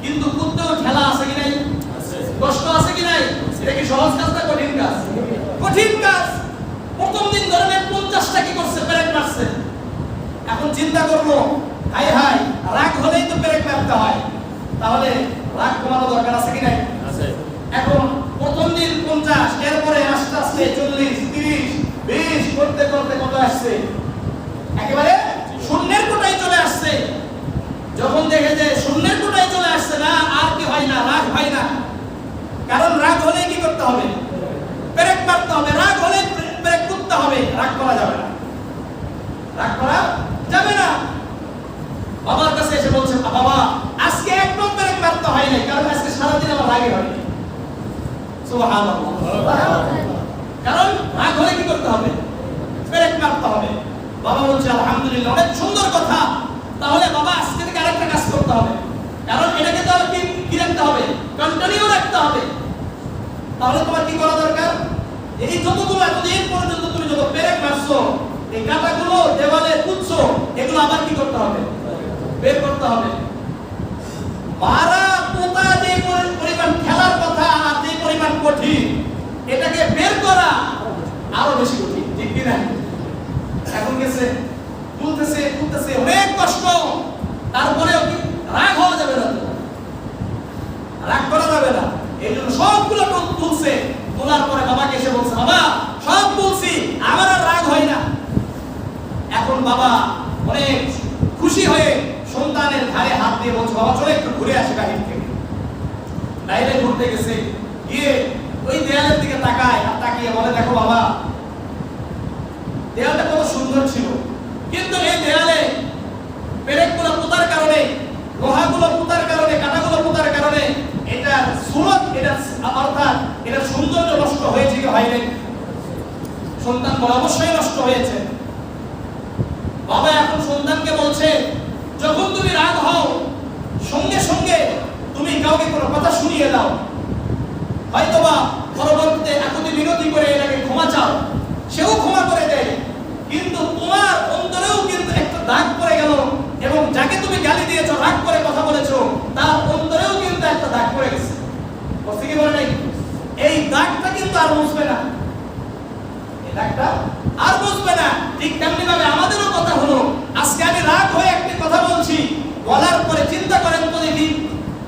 কিন্তু কুত্তেও খেলা আছে কি নাই? কষ্ট আছে কি নাই? এটা কি সহজ কাজ না কঠিন কাজ? কঠিন কাজ। প্রথম দিন ধরে 50টা কি করছে? পেরেক মারছে। এখন চিন্তা করবো, হাই হাই রাগ হলেই তো পেরেক মারতে হয়, তাহলে রাগ কমানো দরকার আছে কি নাই? এখন প্রথম দিন 50, এরপরে আস্তে আস্তে 40, 30, 20 করতে করতে কত আসছে? একেবারে শূন্যের কোটায় চলে আসছে। যখন দেখে যে শূন্যের কোটায় চলে আসছে, না আর কি হয় না, রাগ হয় না। কারণ রাগ হলে কি করতে হবে? পেরেক মারতে হবে। রাগ হলে পেরেক করতে হবে, রাগ করা যাবে না, রাগ করা যাবে না। বাবার কাছে এসে বলছে, বাবা আজকে একদম পেরেক মারতে হয় নাই, কারণ আজকে সারাদিন আমার রাগে হয়নি। সুবহানাল্লাহ। কারণ রাগ হলে কি করতে হবে? পেরেক মারতে হবে। বাবা বলছে, আলহামদুলিল্লাহ, অনেক সুন্দর কথা। তাহলে বাবা আজকে থেকে আরেকটা কাজ করতে হবে, কারণ এটাকে তো কি রাখতে হবে? কন্টিনিউ রাখতে হবে। তাহলে তোমার কি করা দরকার? এই যতগুলো এতদিন পর্যন্ত তুমি যত পেরেক মারছো, এই কাঁটাগুলো দেওয়ালে কুঁচছো, এগুলো আবার কি করতে হবে? বের করতে হবে। মারা পোতা যে পরিমাণ খেলার কথা আর যে পরিমাণ কঠিন, এটাকে বের করা আরো বেশি কঠিন, ঠিক গেছে, তুলতেছে অনেক কষ্ট, তারপরেও কি রাগ হওয়া যাবে না, রাগ করা যাবে না। এই জন্য সবগুলো তুলছে, তোলার পরে বাবাকে এসে বলছে, বাবা সব তুলছি, আমার আর রাগ হয় না। এখন বাবা অনেক খুশি হয়ে সন্তানের ঘাড়ে হাত দিয়ে বলছে, বাবা চলো একটু ঘুরে আসি বাহির থেকে। বাইরে ঘুরতে গেছে, গিয়ে ওই দেয়ালের দিকে তাকায়, আর তাকিয়ে বলে, দেখো বাবা, দেয়ালটা কত সুন্দর ছিল, কিন্তু এই দেয়ালে পেরেকগুলো পোতার কারণে, লোহাগুলো পোতার কারণে, কাঁটাগুলো পোতার কারণে এটার সুরত, অর্থাৎ এটার সৌন্দর্য নষ্ট হয়েছে কি হয় নাই? সন্তান বলে, অবশ্যই নষ্ট হয়েছে। বাবা এখন সন্তানকে বলছে, যখন তুমি রাগ হও সঙ্গে সঙ্গে তুমি কাউকে কোনো কথা শুনিয়ে দাও, হয়তোবা পরবর্তীতে একান্তই বিনতি করে এটাকে ক্ষমা চাও, সেও ক্ষমা করে দেয়, কিন্তু তোমার অন্তরেও কিন্তু একটা দাগ পড়ে গেল, এবং যাকে তুমি গালি দিয়েছো, রাগ করে কথা বলেছো, তার অন্তরেও কিন্তু একটা দাগ পড়ে গেছে। বুঝতে কি বলে নাই? এই দাগটা কিন্তু আর মুছবে না, এই দাগটা আর মুছবে না। ঠিক তেমনি ভাবে আমাদেরও কথা হলো, আজকে আমি রাগ হয়ে একটি কথা বলছি, বলার পরে চিন্তা করেন তো দেখি,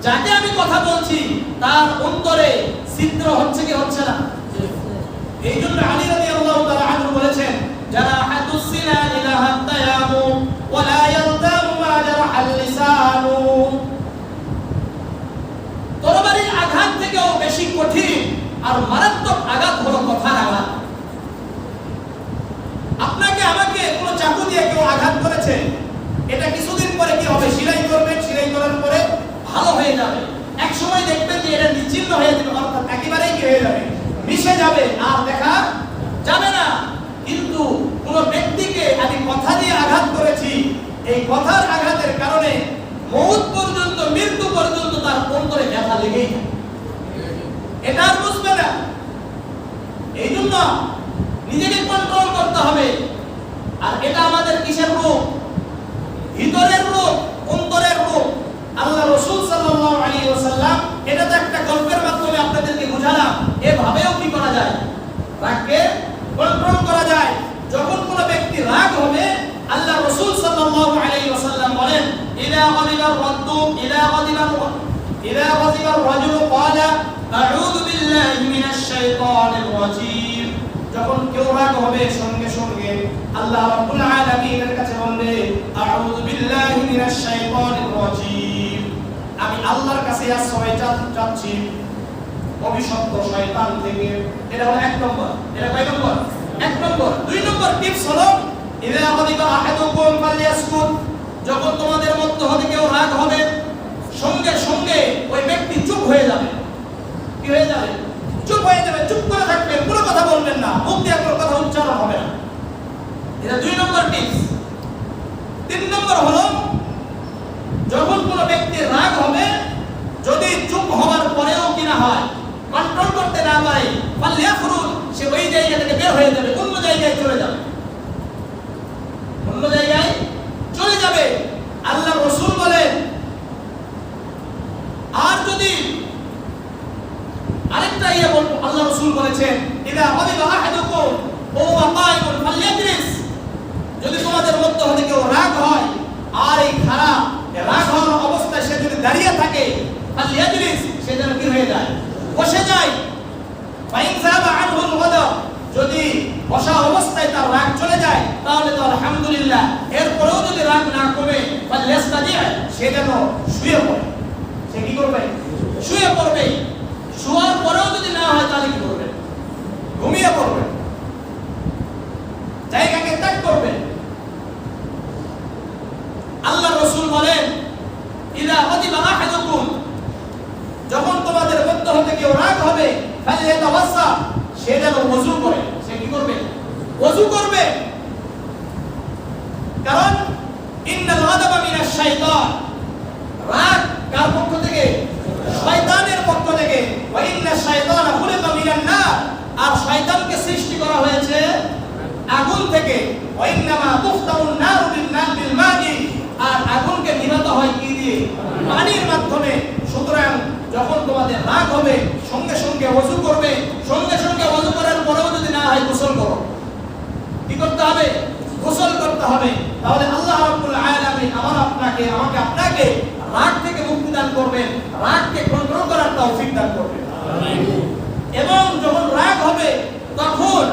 যাকে আমি কথা বলছি তার অন্তরে ছিদ্র হচ্ছে কি হচ্ছে না? এই জন্য আলী রাদিয়াল্লাহু তাআলা আনহু বলেছেন, যারা হাদুস সিনান ইলা হাত্তায়ামু ওয়া লা ইয়ালতামু মা জারাহাল লিসানু। তরবারির আঘাত থেকেও বেশি কঠিন আর মারাত্মক আঘাত হলো কথার আঘাত। আপনাকে আমাকে কোনো চাকু দিয়ে কেউ আঘাত করেছে, এটা কিছুদিন পরে কি হবে? সেলাই করবেন, সেলাই করার পরে ভালো হয়ে যাবে, এক সময় দেখবেন যে এটা নিশ্চিহ্ন হয়ে যাবে, অর্থাৎ একেবারেই কি হয়ে যাবে? মিশে যাবে, আর দেখা যাবে না। কিন্তু কোন ব্যক্তিকে আমি কথা দিয়ে আঘাত করেছি, এই কথার আঘাতের কারণে মওত পর্যন্ত, মৃত্যু পর্যন্ত তার অন্তরে ব্যথা লেগেই থাকে, এটা আর বুঝবে না। এই জন্য নিজেকে কন্ট্রোল করতে হবে। আর এটা আমাদের কিসের রোগ? ভিতরের রোগ, অন্তরের রোগ। আল্লাহ রাসূল সাল্লাল্লাহু আলাইহি ওয়াসাল্লাম এটা তো একটা গল্পের মাধ্যমে আপনাদেরকে বুঝালাম, এভাবেও কি করা যায়? রাগকে কন্ট্রোল করা যায়। যখন কোনো ব্যক্তি রাগ হবে, আল্লাহ রাসূল সাল্লাল্লাহু আলাইহি ওয়াসাল্লাম বলেন, ইলা গাদিবার রাদ্দু ইলা গাদিবার রাজুল ক্বালা আউযু বিল্লাহি মিনাশ শাইতানির রাজীম। যখন কেউ রাগ হবে সঙ্গে সঙ্গে আল্লাহ রাব্বুল আলামিনের কাছে বলবে, আউযু বিল্লাহি মিনাশ শাইতানির রাজীম, আমি আল্লাহর কাছে আশ্রয় চাচ্ছি অভিশপ্ত শয়তান থেকে। এটা হলো এক নম্বর। এটা কয় নম্বর? এক নম্বর। দুই নম্বর টিপস হলো, ইযা গাদিবা আহাদুকুম ফালইয়াসকুত, যখন তোমাদের মধ্য হতে কেউ রাগ হবে সঙ্গে সঙ্গে ওই ব্যক্তি চুপ হয়ে যাবে। কি হয়ে যাবে? চুপ হয়ে যাবে, চুপ করে থাকবেন, কোনো কথা বলবেন না, মুখ দিয়ে কোনো কথা উচ্চারণ হবে না। এটা দুই নম্বর টিপস। তিন নম্বর হলো, যখন কোনো ব্যক্তির রাগ হবে, যদি চুপ হওয়ার পরেও কিনা হয়, কন্ট্রোল করতে না পারে, ফালইয়াখরুজ, সে ওই জায়গা থেকে বের হয়ে যাবে, অন্য জায়গায় চলে যাবে, অন্য জায়গায় চলে যাবে। আল্লাহ রাসূল বলেন, আর যদি আরেকটা বলবো, আল্লাহ রাসূল বলেছেন, ইযা গাদিবা আহাদুকুম ওয়া হুয়া কায়িমুন ফালইয়াজলিস, যদি তোমাদের মধ্য হতে কেউ রাগ হয় আর এই খারাপ রাগ হওয়ার অবস্থায় সে যদি দাঁড়িয়ে থাকে, ফালইয়াজলিস, সে যেন কি হয়ে যায়? বসে যায়। ফাইন যাবা আনহুল গাদাব, যদি বসা অবস্থায় তার রাগ চলে যায় তাহলে তো আলহামদুলিল্লাহ। এরপরেও যদি রাগ না কমে, ফালইস্তাজি, সে যেন শুয়ে পড়ে। সে কি করবে? শুয়ে পড়বে। শোয়ার পরেও যদি না হয় তাহলে কি করবে? ঘুমিয়ে পড়বে, জায়গাকে ত্যাগ করবে। আল্লাহ রাসূল বলেন, ইযা গাদিবা আহাদুকুম, যখন তোমাদের মধ্য হতে কেউ রাগ হবে, ফালইয়াতাওয়াসসা, সে যেন ওযু করে। সে কি করবে? ওযু করবে। কারণ ইন্নাল গাদাবা মিনাশ শাইতান, রাগ কার পক্ষ থেকে? শয়তানের পক্ষ থেকে। ওয়া ইন্নাশ শাইতানা খুলিকা মিনান নার, আর শয়তানকে সৃষ্টি করা হয়েছে আগুন থেকে। ওয়া ইন্নামা তুফতাউন নারু বিল মা'i, আর আগুনকে নিভাতে হয় কি দিয়ে? পানির মাধ্যমে। সুতরাং যখন তোমাদের রাগ হবে সঙ্গে সঙ্গে ওযু করবে, সঙ্গে সঙ্গে ওযু করার পরেও যদি না হয় গোসল করো। কি করতে হবে? গোসল করতে হবে, তাহলে আল্লাহ রাব্বুল আলামিন আমাকে আপনাকে রাগ থেকে মুক্তি দান করবেন, রাগকে কন্ট্রোল করার তৌফিক দান করবেন। এবং যখন রাগ হবে তখন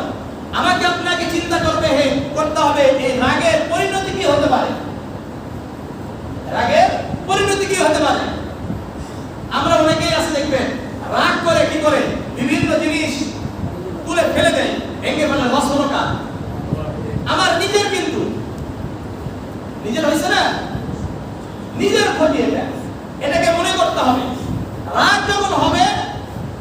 আমাকে আপনাকে চিন্তা করতে হবে এই রাগের পরিণতি কি হতে পারে। রাগের পরিণতি কি হতে পারে? আমরা অনেকেই আছে দেখবেন রাগ করে কি করে বিভিন্ন জিনিস তুলে ফেলে দেয়, ভেঙে ফেলে, রসরকা। আমার নিজের, কিন্তু নিজের হয়েছে না, নিজের ক্ষতি এটাকে মনে করতে হবে। রাগ যখন হবে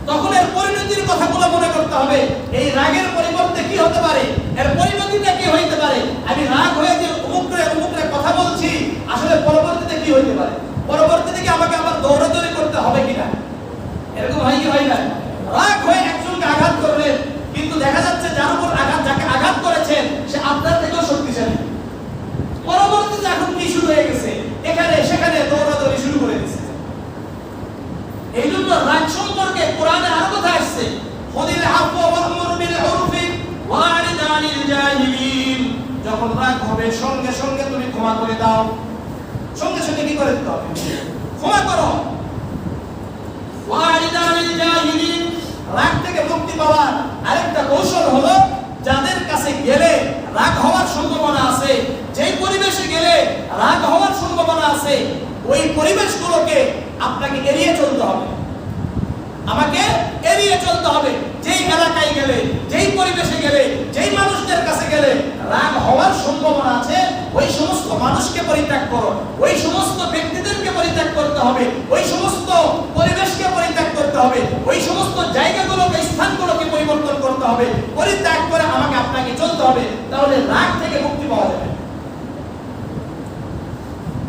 তখন এর পরিণতির কথাগুলো মনে করতে হবে। এই রাগের পরিবর্তে কি হতে পারে, এর পরিণতিটা কি হইতে পারে। আমি রাগ হয়ে যে অমুকরে কথা বলছি, আসলে পরবর্তীতে কি হইতে পারে, পরবর্তীতে কি আমাকে আবার দৌড়াদৌড়ি করতে হবে কিনা। এরকম হয় কি হয় না? রাগ হয়ে একজনকে আঘাত করলেন, কিন্তু দেখা যাচ্ছে যাকে আঘাত করেছেন সে আপনার থেকেও শক্তিশালী। পরবর্তীতে এখন কি শুরু হয়ে গেছে, এখানে সেখানে দৌড়াদৌড়ি শুরু করে দিয়েছে। এই জন্য রাগ সম্পর্কে কোরআনে আরো কথা আসছে, খুদিল আফওয়া ওয়া'মুর বিল উরফি ওয়া'রিদ আনিল জাহিলিন। যখন রাগ হবে সঙ্গে সঙ্গে তুমি ক্ষমা করে দাও, সঙ্গে সঙ্গে কি করে দিতে হবে, ক্ষমা করো। ওয়া'রিদ আনিল জাহিলিন, রাগ থেকে মুক্তি পাওয়ার আরেকটা কৌশল হলো যাদের কাছে গেলে রাগ হওয়ার সম্ভাবনা আছে, যেই পরিবেশে গেলে রাগ হওয়ার সম্ভাবনা আছে, ওই পরিবেশগুলোকে আপনাকে এড়িয়ে চলতে হবে, আমাকে এড়িয়ে চলতে হবে। যেই এলাকায় গেলে, যেই পরিবেশে গেলে, যেই মানুষদের কাছে গেলে রাগ হওয়ার সম্ভাবনা আছে, ওই সমস্ত মানুষকে পরিত্যাগ করো, ওই সমস্ত ব্যক্তিদেরকে পরিত্যাগ করতে হবে, ওই সমস্ত পরিবেশকে পরিত্যাগ করতে হবে, ওই সমস্ত জায়গাগুলোকে, স্থানগুলোকে পরিবর্তন করতে হবে, পরিত্যাগ করে আমাকে আপনাকে চলতে হবে। তাহলে রাগ থেকে মুক্তি পাওয়া যাবে।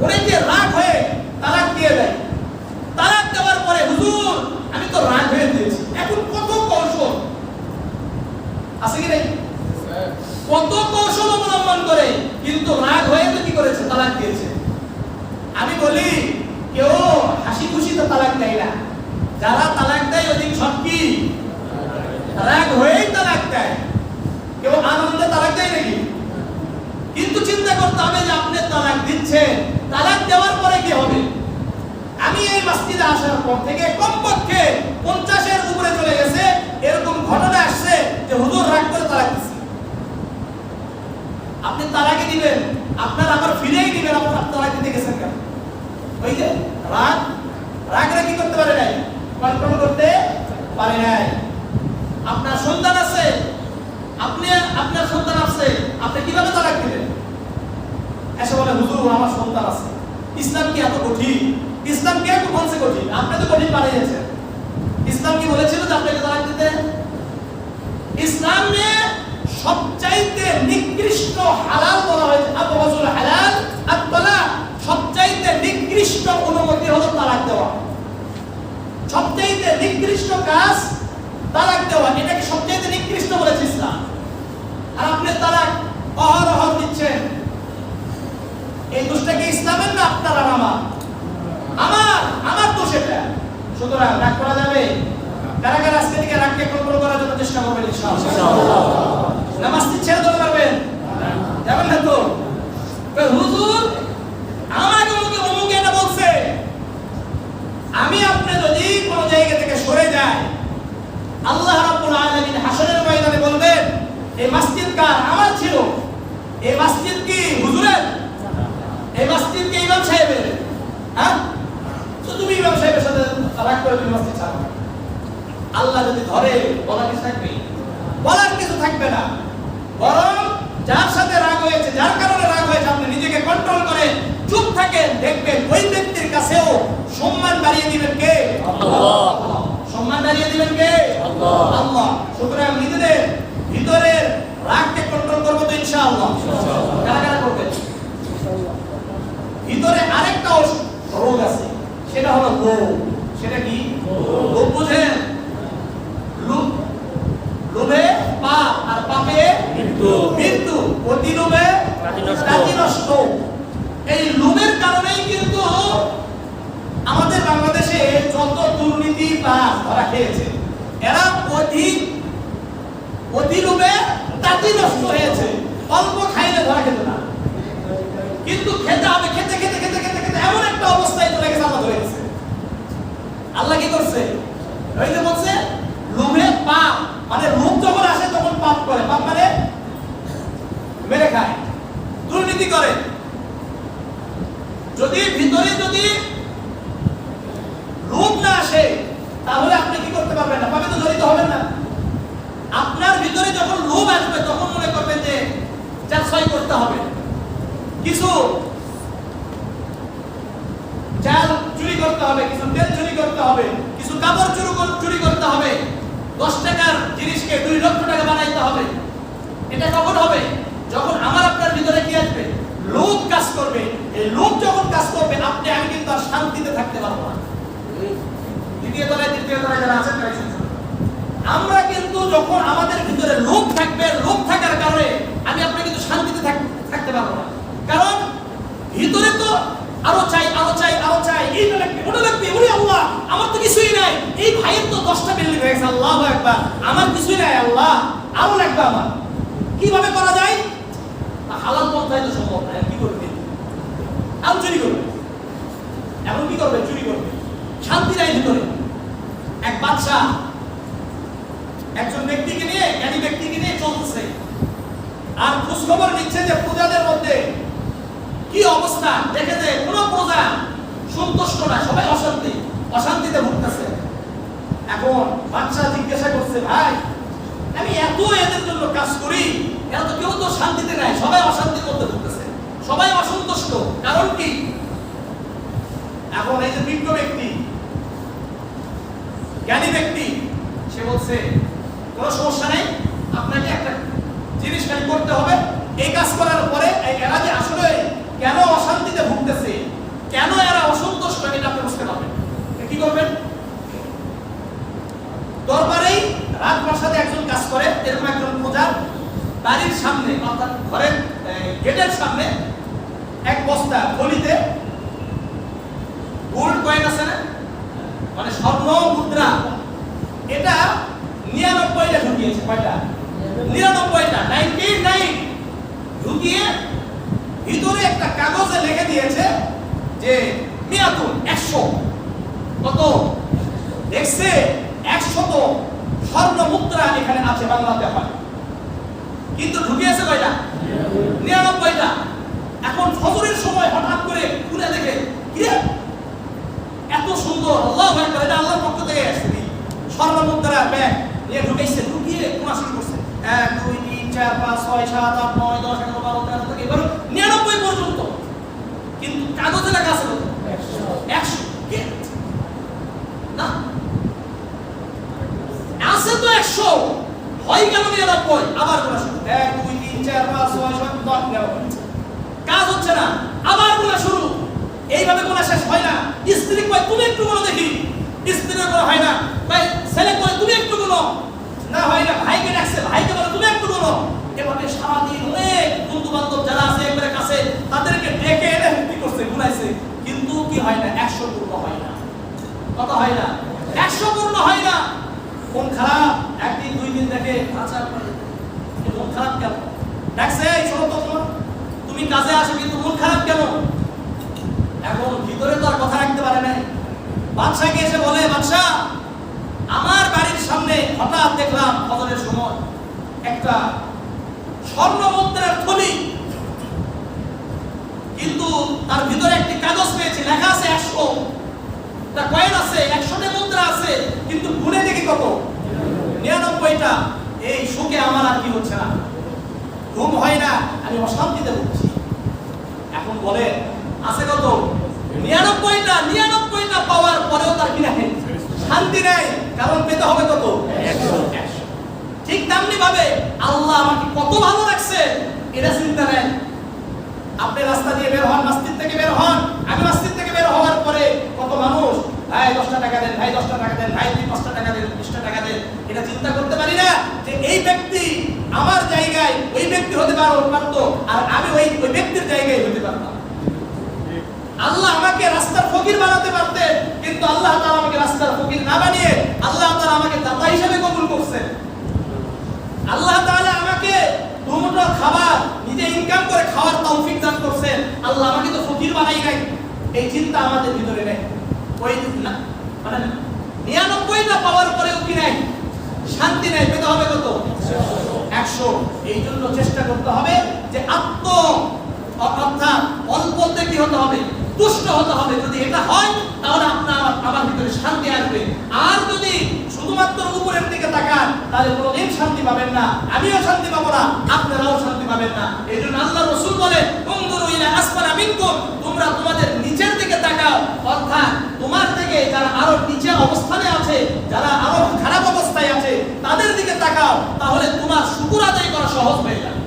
অনেকে রাগ হয়ে তালাক দিয়ে দেয়, তালাক দেওয়ার পরে হুজুর আমি তো রাগ হয়ে দিয়েছি, এখন কত কৌশল আছে কি নাই, কত কৌশল অবলম্বন করে, কিন্তু রাগ হয়ে তো কি করেছে, তালাক দিয়েছে। আমি বলি কেউ হাসি খুশি তো তালাক দেয় না, যারা তালাক দেয় ওদিন সব কি রাগ হয়েই তালাক দেয়, কেউ আনন্দে তালাক দেয় নাকি? কিন্তু চিন্তা করতে হবে যে আপনি তালাক দিচ্ছেন, তালাক দেওয়ার পরে কি হবে। আমি এই মসজিদে আসার পর থেকে কমপক্ষে 50-এর উপরে চলে গেছে এরকম ঘটনা আসছে যে হুজুর রাগ করে তালাক দিচ্ছে। আপনি তালাকই দিবেন, আপনার আবার ফিরেই দিবেন, আপনার তালাক দিতে গেছেন কেন? ওই যে রাগরা কি করতে পারে নাই, কন্ট্রোল করতে পারে নাই। আপনার সন্তান আছে, আপনার সন্তান আছে, আপনি কিভাবে তালাক দিবেন? এসে বলে হুজুর আমার সন্তান আছে। ইসলাম কি এত কঠিন? ইসলাম কে বলছে কঠিন? আপনি তো কঠিন বানিয়েছেন। ইসলাম কি বলেছিল যে আপনাকে তালাক দিতে? ইসলামে সবচাইতে নিকৃষ্ট হালাল বলা হয়েছে, আবওয়াজুল হালাল আত-তালাক। সবচাইতে নিকৃষ্ট অনুমতি হলো তালাক দেওয়া, সবচাইতে নিকৃষ্ট কাজ তালাক দেওয়া, এটাকে সবচাইতে নিকৃষ্ট বলেছে ইসলাম। আর আপনি তালাক অহরহ দিচ্ছেন, এই দোষটা কি ইসলামের না আপনার আর আমার? আমার দোষ এটা। সুতরাং রাগ করা যাবে? কারা কারা আজকে থেকে রাগকে কন্ট্রোল করার জন্য চেষ্টা করবেন ইনশাআল্লাহ? নামাজ ছেড়ে দিতে পারবেন? যাবেন না তো? হুজুর আমাকে অমুকে এটা বলছে, আমি আপনি যদি কোন জায়গা থেকে সরে যাই, আল্লাহ রাব্বুল আলামিন হাসরের ময়দানে বলবেন এই মসজিদ কার? আমার ছিল। এই মসজিদ কি হুজুরের? এই মসজিদ কি ইমাম সাহেবের? হ্যাঁ, তো তুমি ইমাম সাহেবের সাথে রাগ করে তুমি মসজিদ ছাড়ো। আল্লাহ যদি ধরে বলার কিছু থাকবে? বলার কিছু থাকবে না। বরং যার সাথে রাগ হয়েছে, যার কারণে রাগ হয়েছে, আপনি নিজেকে কন্ট্রোল করে চুপ থাকেন, দেখবেন ওই ব্যক্তির কাছেও সম্মান বাড়িয়ে দিবেন কে? আল্লাহ। সম্মান বাড়িয়ে দিবেন কে? আল্লাহ। সুতরাং নিজেদের ভিতরের রাগকে কন্ট্রোল করব তো ইনশাআল্লাহ। কারা কারা করবেন? ভিতরে আরেকটা রোগ আছে, সেটা হলো লোভ। সেটা কি? লোভ বুঝেন? লোভে পাপ, আর পাপে মৃত্যু। অতি লোভে রাজি নষ্ট। এই লোভের কারণেই কিন্তু আমাদের বাংলাদেশে যত দুর্নীতি বাস ধরা খেয়েছে, এরা অতি লোভে রাজি নষ্ট হয়েছে। অল্প খাইলে ধরা খেত না, কিন্তু খেতে হবে, খেতে খেতে খেতে খেতে খেতে এমন একটা অবস্থায় চলে গেছে, আল্লাহ ধরে গেছে। আল্লাহ কি করছে? ওই যে বলছে লোভে পাপ, মানে লোভ যখন আসে তখন পাপ করে। পাপ মানে মেরে খায়, দুর্নীতি করে। যদি ভিতরে যদি লোভ না আসে তাহলে আপনি কি করতে পারবেন না, পাপে তো জড়িত হবেন না। আপনার ভিতরে যখন লোভ আসবে তখন মনে করবেন যে চাষাই করতে হবে, কিছু চাল চুরি করতে হবে, কিছু তেল চুরি করতে হবে, কিছু কাপড় চুরি করতে হবে, 10 টাকার জিনিসকে 2 লক্ষ টাকা বানাইতে হবে। এটা কখন হবে? যখন আমার আপনার ভিতরে কি আসবে? লোভ কাজ করবে। এই লোভ যখন কাজ করবে আপনি আমি কিন্তু আর শান্তিতে থাকতে পারবো না। দ্বিতীয় তলায় তৃতীয় তলায় যারা আছেন আমরা কিন্তু যখন আমাদের ভিতরে লোভ থাকবে, লোভ থাকার কারণে আমি আপনি কিন্তু শান্তিতে থাকতে পারবো না। কারণ ভিতরে তো আরো চাই, আরো চাই, আরো চাই, এইটা লাগবে, ওটা লাগবে, ওরে আল্লাহ আমার তো কিছুই নাই, এই ভাইয়ের তো 10টা বিল্ডিং হয়ে গেছে, আল্লাহু আকবার, আমার কিছুই নাই, আল্লাহ আরো লাগবে আমার। কিভাবে করা যায়? হালাল পন্থায় তো সম্ভব না। কি করবে? আরো চুরি করবে। এখন কি করবে? চুরি করবে। শান্তি নাই ভিতরে। এক বাদশা একজন ব্যক্তিকে নিয়ে, জ্ঞানী ব্যক্তিকে নিয়ে চলতেছে, আর খোঁজ খবর নিচ্ছে যে প্রজাদের মধ্যে কি অবস্থা। দেখে যে কোন প্রজা সন্তুষ্ট না, সবাই অশান্তিতে ভুগতেছে। এখন বাদশা জিজ্ঞাসা করছে, ভাই আমি এত এদের জন্য কাজ করি, এরা তো কেউ তো শান্তিতে নাই, সবাই অশান্তির মধ্যে ভুগতেছে, সবাই অসন্তুষ্ট, কারণ কি? এখন এই যে বিজ্ঞ ব্যক্তি, জ্ঞানী ব্যক্তি, সে বলছে কোনো সমস্যা নেই, আপনাকে একটা জিনিস খালি করতে হবে। এই কাজ করার পরে এরা যে আসলে কেন অশান্তিতে ভুগতেছে, কেন এরা অসন্তুষ্ট, এটা আপনি বুঝতে পারবেন। কি করবেন? দরবারেই রাজপ্রাসাদে একজন কাজ করে, এরকম একজন প্রজা বাড়ির সামনে অর্থাৎ ঘরের গেটের সামনে এক বস্তা থলিতে গোল্ড কয়েন আছে না, মানে স্বর্ণ মুদ্রা, এটা 99টা ঢুকিয়েছে। কয়টা? 99টা, 99 ঢুকিয়ে ভিতরে একটা কাগজে লিখে দিয়েছে যে মিয়াতুন 100। কত? দেখছে 100 স্বর্ণ মুদ্রা এখানে আছে, বাংলাতে হয়, কিন্তু ঢুকিয়েছে কয়টা? 99টা। এখন ফজরের সময় হঠাৎ করে খুলে দেখে, কি এত সুন্দর, আল্লাহু আকবার, এটা আল্লাহর পক্ষ থেকে আসছে। স্বর্ণ মুদ্রা ব্যাগ নিয়ে ঢুকাইছে, ঢুকিয়ে কোনা শুরু করছে 1 2 3 4 5 6 7 8 9 10 11 12 13 থেকে এবার 99 পর্যন্ত, কিন্তু কাগজে লেখা আছে কত? 100। না আছে তো 100, হয় কেন 99? আবার কোনা শুরু 1 2 3 4 5 6 7 8 9, কাজ হচ্ছে না, আবার কোনা শুরু। এইভাবে কোনা শেষ হয় না। স্ত্রী কয় তুমি একটু গুলো দেখি, স্ত্রীর কোনো হয় না, ভাই ছেলে কয় তুমি একটু গুলো, না হয় না, ভাইকে ডাকছে, ভাইকে বলে তুমি একটু গুলো। এভাবে সারাদিন অনেক বন্ধু বান্ধব যারা আছে একবারে কাছে, তাদেরকে ডেকে এনে কি করছে, গুনাইছে, কিন্তু কি হয় না, 100 পূর্ণ হয় না। কত হয় না? 100 পূর্ণ হয় না। কোন খারাপ? একদিন দুই দিন দেখে, আচ্ছা মন খারাপ কেন? ডাকছে, এই শোনো তো, তুমি কাজে আসো কিন্তু মন খারাপ কেন? এখন ভিতরে তো আর কথা রাখতে পারে নাই। বাদশাকে এসে বলে, বাদশা আমার বাড়ির সামনে হঠাৎ দেখলাম ফজরের সময় একটা স্বর্ণ মুদ্রার থলি, কিন্তু তার ভিতরে একটি কাগজ পেয়েছি, লেখা আছে 100, তা কয়েন আছে, 100টা মুদ্রা আছে, কিন্তু গুনে দেখি কত? 99টা। এই সুখে আমার আর কি হচ্ছে না, ঘুম হয় না, আমি অশান্তিতে ভুগছি। এখন বলে আছে কত? 99টা। 99টা পাওয়ার পরেও তার কি নাই? শান্তি নাই, কারণ পেতে হবে কত? 100। ঠিক তেমনি ভাবে আল্লাহ আমাকে কত ভালো রাখছে এটা চিন্তা নেই। আপনি রাস্তা দিয়ে বের হন, মসজিদ থেকে বের হন, আমি মসজিদ থেকে বের হওয়ার পরে কত মানুষ, ভাই 10টা টাকা দেন, ভাই 10টা টাকা দেন, ভাই 5টা টাকা দেন, 20টা টাকা দেন, এটা চিন্তা করতে পারি না যে এই ব্যক্তি আমার জায়গায় ওই ব্যক্তি হতে পারতো, আর আমি ওই ব্যক্তির জায়গায় হতে পারতাম। আল্লাহ আমাকে রাস্তার ফকির বানাতে পারতেন, কিন্তু আল্লাহ তাআলা আমাকে রাস্তার ফকির না বানিয়ে আল্লাহ তাআলা আমাকে দাতা হিসেবে কবুল করছেন। আল্লাহ তাআলা আমাকে দুমুঠো খাবার নিজে নিজে ইনকাম করে খাওয়ার তৌফিক দান করছেন, আল্লাহ আমাকে তো ফকির বানাই নাই, এই চিন্তা আমাদের ভিতরে নেই। ওই মানে 99টা পাওয়ার পরেও কি নাই? শান্তি নাই। পেতে হবে কত? 100। এই জন্য চেষ্টা করতে হবে যে অর্থাৎ অল্পতে কি হতে হবে? তুষ্ট হতে হবে। যদি এটা হয় তাহলে আমার ভিতরে শান্তি আসবে। আর যদি শুধুমাত্র উপরের দিকে তাকান তাহলে কোনোদিন শান্তি পাবেন না, আমিও শান্তি পাবো না, আপনারাও শান্তি পাবেন না। এই জন্য আল্লাহ রাসূল বলে, উনজুরু ইলা আসফালা মিনকুম, তোমরা তোমাদের নিচের দিকে তাকাও, অর্থাৎ তোমার থেকে যারা আরো নিচে অবস্থানে আছে, যারা আরো খারাপ অবস্থায় আছে তাদের দিকে তাকাও, তাহলে তোমার শুকর আদায় করা সহজ হয়ে যাবে।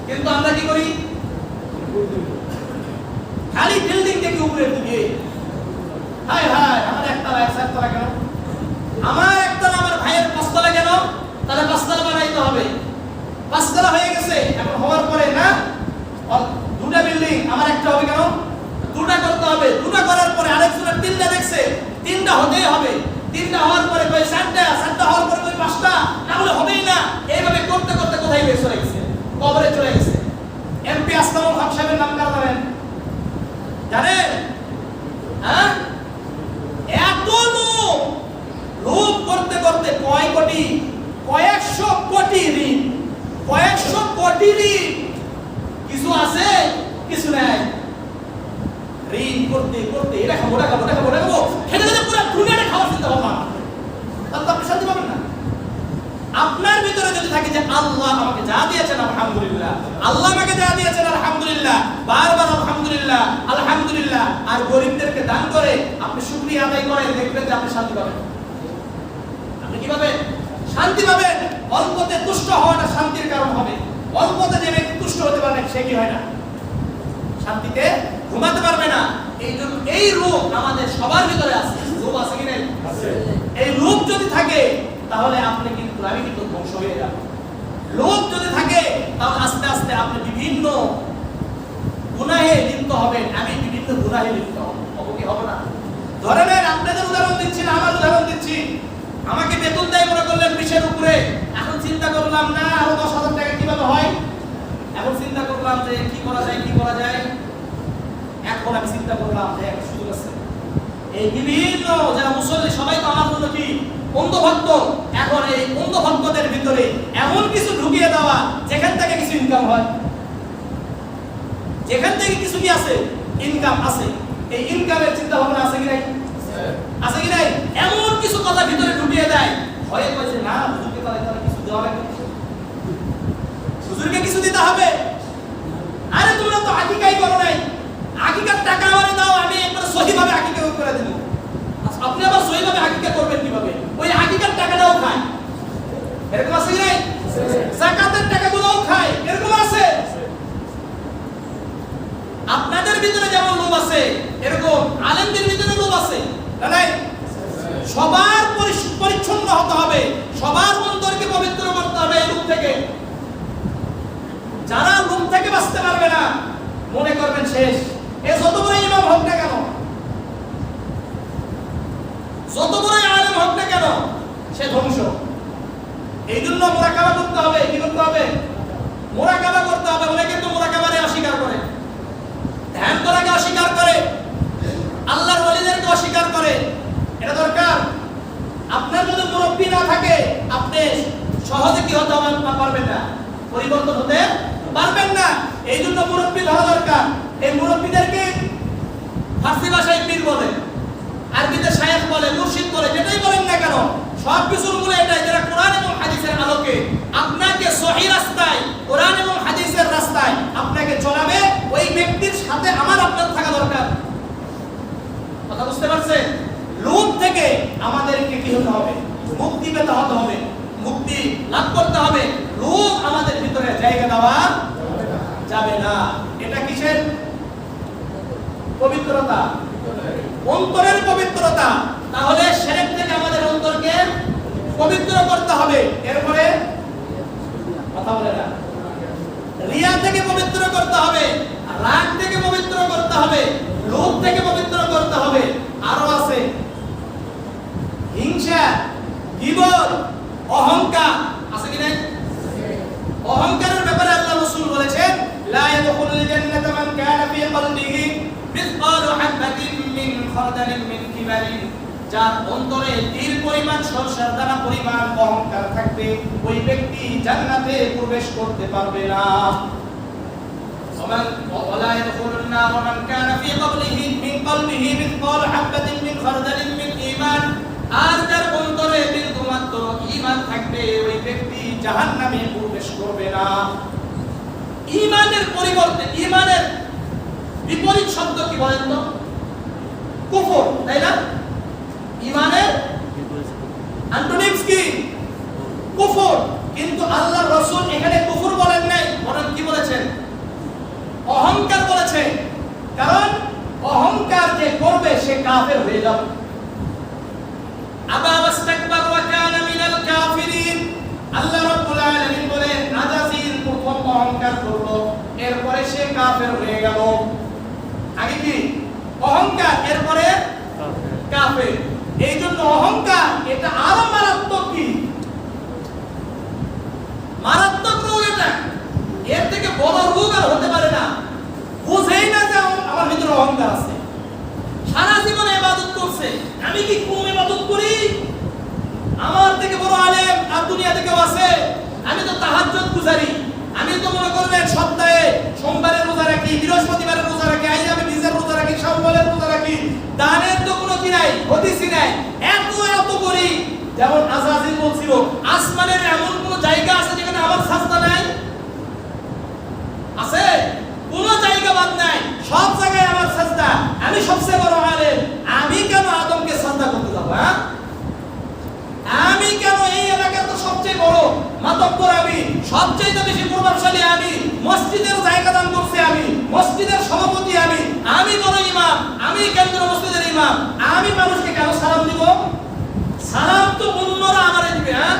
কিন্তু আমরা কি করি? খালি বিল্ডিং থেকে উপরের দিকে, হায় হায় আমার একতলা একতলা কেন, আমার একতলা আমার ভাইয়ের 5 তলা কেন, তাহলে 5 তলা বানাইতে হবে। 5 তলা হয়ে গেছে, এখন হওয়ার পরে না 2টা বিল্ডিং, আমার একটা হবে কেন? 2টা করতে হবে। 2টা করার পরে আরেকজনের 3টা দেখছে, 3টা হতেই হবে। 3টা হওয়ার পরে কই 4টা, 4টা হওয়ার পরে কই 5টা, না হলে হবেই না। এইভাবে করতে করতে কোথায় চলে গেছে? কবরে চলে গেছে। এমপি আসলামুল হক সাহেবের নাম কারা জানেন? জানেন? হ্যাঁ, এত লোভ করতে করতে কয় কোটি, কয়েকশো কোটি ঋণ, কয়েকশো কোটি ঋণ, কিছু আছে কিছু নাই। ঋণ করতে করতে এটা খাবো ওটা খাবো ওটা খাবো ওটা খাবো, খেতে খেতে পুরো দুনিয়াটা খাওয়ার চিন্তা ভাবনা, তাহলে তো আপনি শান্তি পাবেন না। আপনার ভিতরে যদি থাকে যে আল্লাহ আমাকে যা দিয়েছেন আলহামদুলিল্লাহ, আল্লাহ আমাকে যা দিয়েছেন আলহামদুলিল্লাহ, বারবার আলহামদুলিল্লাহ আলহামদুলিল্লাহ, আর গরিবদেরকে দান করে আপনি শুকরিয়া আদায় করেন, দেখবেন যে আপনি শান্তি পাবেন। আপনি কি পাবেন? শান্তি পাবেন। অল্পতে তুষ্ট হওয়াটা শান্তির কারণ হবে। অল্পতে যে ব্যক্তি তুষ্ট হতে পারে সে কি হয় না? শান্তিতে ঘুমাতে পারবে না। এই জন্য এই রূপ আমাদের সবার ভিতরে আছে। রূপ আছে কি নাই? আছে। এই রূপ যদি থাকে তাহলে আপনি কিন্তু আমি কিন্তু ধ্বংস হয়ে যাব। লোভ যদি থাকে তাহলে আস্তে আস্তে আপনি বিভিন্ন গুনাহে লিপ্ত হবেন, আমি বিভিন্ন গুনাহে লিপ্ত হব। কি হবে না? ধরে নেন, আপনাদের উদাহরণ দিচ্ছি না, আমার উদাহরণ দিচ্ছি। আমাকে বেতন দেয় মনে করলেন 20-এর উপরে, এখন চিন্তা করলাম না আরো 10,000 টাকা কিভাবে হয়, এখন চিন্তা করলাম যে কি করা যায় কি করা যায়। এখন আমি চিন্তা করলাম যে একটা সুযোগ আছে, এই বিভিন্ন যারা মুসল্লি সবাই তো আমার জন্য কি অন্ধভক্ত, এখন এই অন্ধভক্তদের ভিতরে এমন কিছু ঢুকিয়ে দেওয়া যেখান থেকে কিছু ইনকাম হয়, যেখান থেকে কিছু কি আছে ইনকাম আছে। এই ইনকামের চিন্তা ভাবনা আছে কি নাই? আছে কি নাই? এমন কিছু কথা ভিতরে ঢুকিয়ে দেয়, ভয়ে কইছে না হুজুরকে তাহলে কিছু দেওয়া লাগবে, হুজুরকে কিছু দিতে হবে। আরে তোমরা তো আকিকাই করো নাই, আকিকার টাকা আমারে দাও, আমি একবার সহিভাবে আকিকা করে দেব। আপনি আবার সহিভাবে আকিকা করবেন কিভাবে? ওই আকিকার টাকাটাও খায়, এরকম আছে কি নাই? যাকাতের টাকাগুলোও খায়, এরকম আছে। আপনাদের ভিতরে যেমন লোভ আছে এরকম আলেমদের ভিতরে লোভ আছে না নাই? সবার পরিচ্ছন্ন হতে হবে, সবার অন্তরকে পবিত্র করতে হবে এই লোভ থেকে। যারা লোভ থেকে বাঁচতে পারবে না মনে করবেন শেষ। এ যত বড় ইমাম হোক না কেন, যত বড় আলেম হোক না কেন, সে ধ্বংস। এই জন্য মুরাকাবা করতে হবে। কি করতে হবে? মুরাকাবা করতে হবে। অনেকে কিন্তু মুরাকাবারে অস্বীকার করে, ধ্যান করাকে অস্বীকার করে, আল্লাহর ওলিদেরকে অস্বীকার করে। এটা দরকার। আপনার যদি মুরব্বি না থাকে আপনি সহজে কি হতে পারবেন না, পরিবর্তন হতে পারবেন না। এই জন্য মুরব্বি ধরা দরকার। এই মুরব্বিদেরকে ফার্সি ভাষায় পীর বলে, আরবিতে শায়েখ বলে, মুর্শিদ বলে, যেটাই বলেন না কেন সব কিছুর মূলে এটাই, যারা কোরআন এবং হাদিসের আলোকে আপনাকে সহিহ রাস্তায়, কোরআন এবং হাদিসের রাস্তায় আপনাকে চলাবে, ওই ব্যক্তির সাথে আমার আপনার থাকা দরকার। কথা বুঝতে পারছেন? লোভ থেকে আমাদেরকে কি হতে হবে? মুক্তি পেতে হবে, মুক্তি লাভ করতে হবে। লোভ আমাদের ভিতরে জায়গা দেওয়া যাবে না। এটা কিসের পবিত্রতা? অন্তরের পবিত্রতা। তাহলে শিরক থেকে আমাদের অন্তরকে পবিত্র করতে হবে। এরপরে কথা বলে না, রিয়া থেকে পবিত্র করতে হবে, রাগ থেকে পবিত্র করতে হবে, লোভ থেকে পবিত্র করতে হবে। আরো আছে হিংসা, গীবত, অহংকার। আছে কি নাই? অহংকারের ব্যাপারে আল্লাহ রাসূল বলেন কলবিহি মিন খারদালিন মিন কিবারিন, যার অন্তরে তীর পরিমাণ সরষের দানা পরিমাণ অহংকার থাকবে, ওই ব্যক্তি জান্নাতে প্রবেশ করতে পারবে না। ولا يدخل النار من كان في قلبه مثقال حبة من خردل من إيمان, আর যার অন্তরে বিন্দুমাত্র ঈমান থাকবে ওই ব্যক্তি জাহান্নামে প্রবেশ করবে না। ঈমানের পরিবর্তে, ঈমানের বিপরীত শব্দ কি বলেন তো? কুফর, তাই না? ঈমানের অ্যান্টোনিমস কি? কুফর। কিন্তু আল্লাহর রাসূল এখানে কুফর বলেন নাই, বরং কি বলেছেন? অহংকার বলেছে। কারণ অহংকার যে করবে সে কাফের হয়ে যাবে। আবা ওয়াস্তাকবার ওয়া কানা মিনাল কাফিরিন, আল্লাহ রাব্বুল আলামিন বলেন আজাজিল প্রথম অহংকার করলো, এরপরে সে কাফের হয়ে গেল। আগে কি অহংকার, এরপরে কাফের। এই জন্য অহংকার এটা আরো মারাত্মক, কি মারাত্মক রোগ এটা। এর থেকে বড় রোগ আর হতে পারে না। বুঝেই না যে আমার ভিতরে অহংকার আছে, সারা জীবন ইবাদত করছে, আমি কি কম ইবাদত করি? আমার থেকে বড় আলেম আর দুনিয়াতে কেউ আছে? আমি তো তাহাজ্জুদ গুজারি, আমি তো মনে করবেন সপ্তাহে সোমবারে রোজা রাখি, বৃহস্পতিবারে রোজা রাখি, আজ আমি নিজের রোজা রাখি, শাওয়ালের রোজা রাখি, দানের তো কোনো কি নাই, হদিসই নাই। এত এত করি, যেমন আজাজিল বলছিল আসমানের এমন কোন জায়গা আছে যেখানে আমার সাজদা নাই? আছে? কোন জায়গা বাদ নাই, সব জায়গায় আমার সাজদা। আমি সবচেয়ে বড় আলেম, আমি কেন আদমকে সাজদা করতে যাব? হ্যাঁ, আমি কেন এই এলাকার তো সবচেয়ে বড় মাতব্বর, আমি সবচেয়ে বেশি প্রভাবশালী, আমি মসজিদের জায়গা দান করছি, আমি মসজিদের সভাপতি, আমি বড় ইমাম, আমি কেন্দ্র মসজিদের ইমাম, আমি মানুষকে কেন সালাম দিব? সালাম তো অন্যরা আমারে দিবে। হ্যাঁ,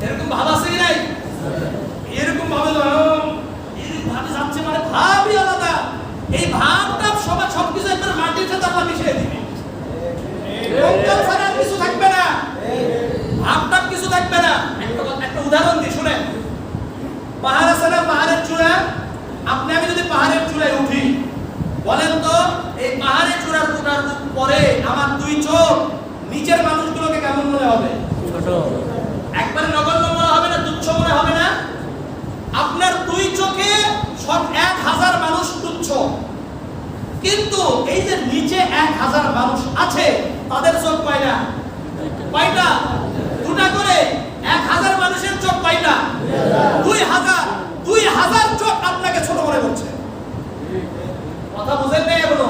এরকম ভাব আছে কি নাই? এরকম ভাবে ভাবে যাচ্ছে, মানে ভাবই আলাদা। এই ভাবটা সবার সবকিছু একবার মাটির সাথে আমরা মিশিয়ে দিবে, অহংকার ছাড়া কিছু থাকবে না, ভাবটা কিছু থাকবে না। একটা উদাহরণ দিই, শুনেন। পাহাড় আছে না, পাহাড়ের চূড়া, আপনি আমি যদি পাহাড়ের চূড়ায় উঠি, বলেন তো এই পাহাড়ের চূড়ার উঠার পরে আমার দুই চোখ নিচের মানুষগুলোকে কেমন মনে হবে? ছোট, একবারে নগণ্য মনে হবে না? তুচ্ছ মনে হবে না? আপনার দুই চোখে সব 1000 মানুষ তুচ্ছ, কিন্তু এই যে নিচে 1000 মানুষ আছে তাদের চোখ কয়টা? কয়টা? দুটা করে। 1000 মানুষের চোখ কয়টা? 2000। 2000 চোখ আপনাকে ছোট মনে করছে। কথা বুঝেন নাই এখনো?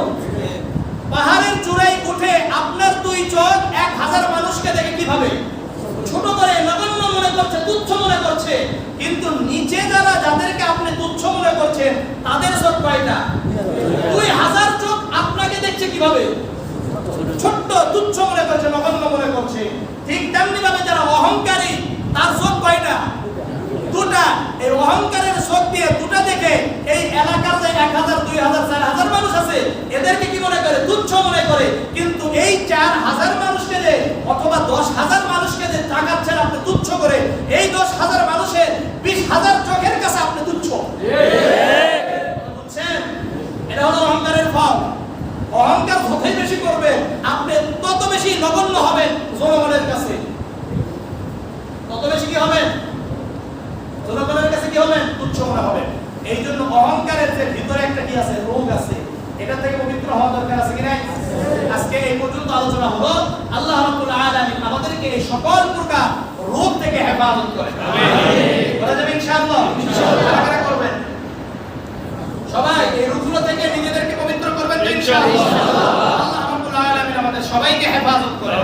পাহাড়ের চূড়ায় উঠে আপনার দুই চোখ 1000 মানুষকে দেখে কিভাবে ছোট করে, নগণ্য মনে করছে, তুচ্ছ মনে করছে। কিন্তু নিচে যারা, যাদেরকে আপনি তুচ্ছ মনে করছেন, তাদের চোখ কয়টা? 2000 চোখ আপনাকে দেখছে কিভাবে? ছোট্ট, তুচ্ছ মনে করছে, নগণ্য মনে করছে। ঠিক তেমনি ভাবে যারা অহংকারী, তার চোখ কয়টা? দুটা। এই অহংকারের চোখ দিয়ে দুটা দেখে এই এলাকার যে 1000, 2000, 4000 মানুষ আছে, এদেরকে কি মনে করে? তুচ্ছ মনে করে। কিন্তু এই 4000 মানুষকে যে, অথবা 10,000 মানুষকে যে তাকাচ্ছেন আপনি তুচ্ছ করে, এই 10,000 মানুষের 20,000 চোখের কাছে আপনি তুচ্ছ। বুঝছেন? এটা হলো অহংকারের ফল। অহংকার যতই বেশি করবে আপনি তত বেশি নগণ্য হবেন জনগণের কাছে, তত বেশি কি হবেন? জনগণের কাছে কি হবেন? তুচ্ছ মনে হবেন। এই জন্য অহংকারের যে ভিতরে একটা কি আছে, রোগ আছে, এটা থেকে পবিত্র হওয়া দরকার আছে কি নাই? আজকে এই পর্যন্ত আলোচনা হলো। আল্লাহ রাব্বুল আলামিন আমাদেরকে এই সকল প্রকার রোগ থেকে হেফাজত করেন। আমিন। বলা যাবে ইনশাআল্লাহ? ইনশাআল্লাহ। কারা করবেন? সবাই এই রোগগুলো থেকে নিজেদেরকে পবিত্র করবেন ইনশাআল্লাহ। আল্লাহ রাব্বুল আলামিন আমাদের সবাইকে হেফাজত করেন।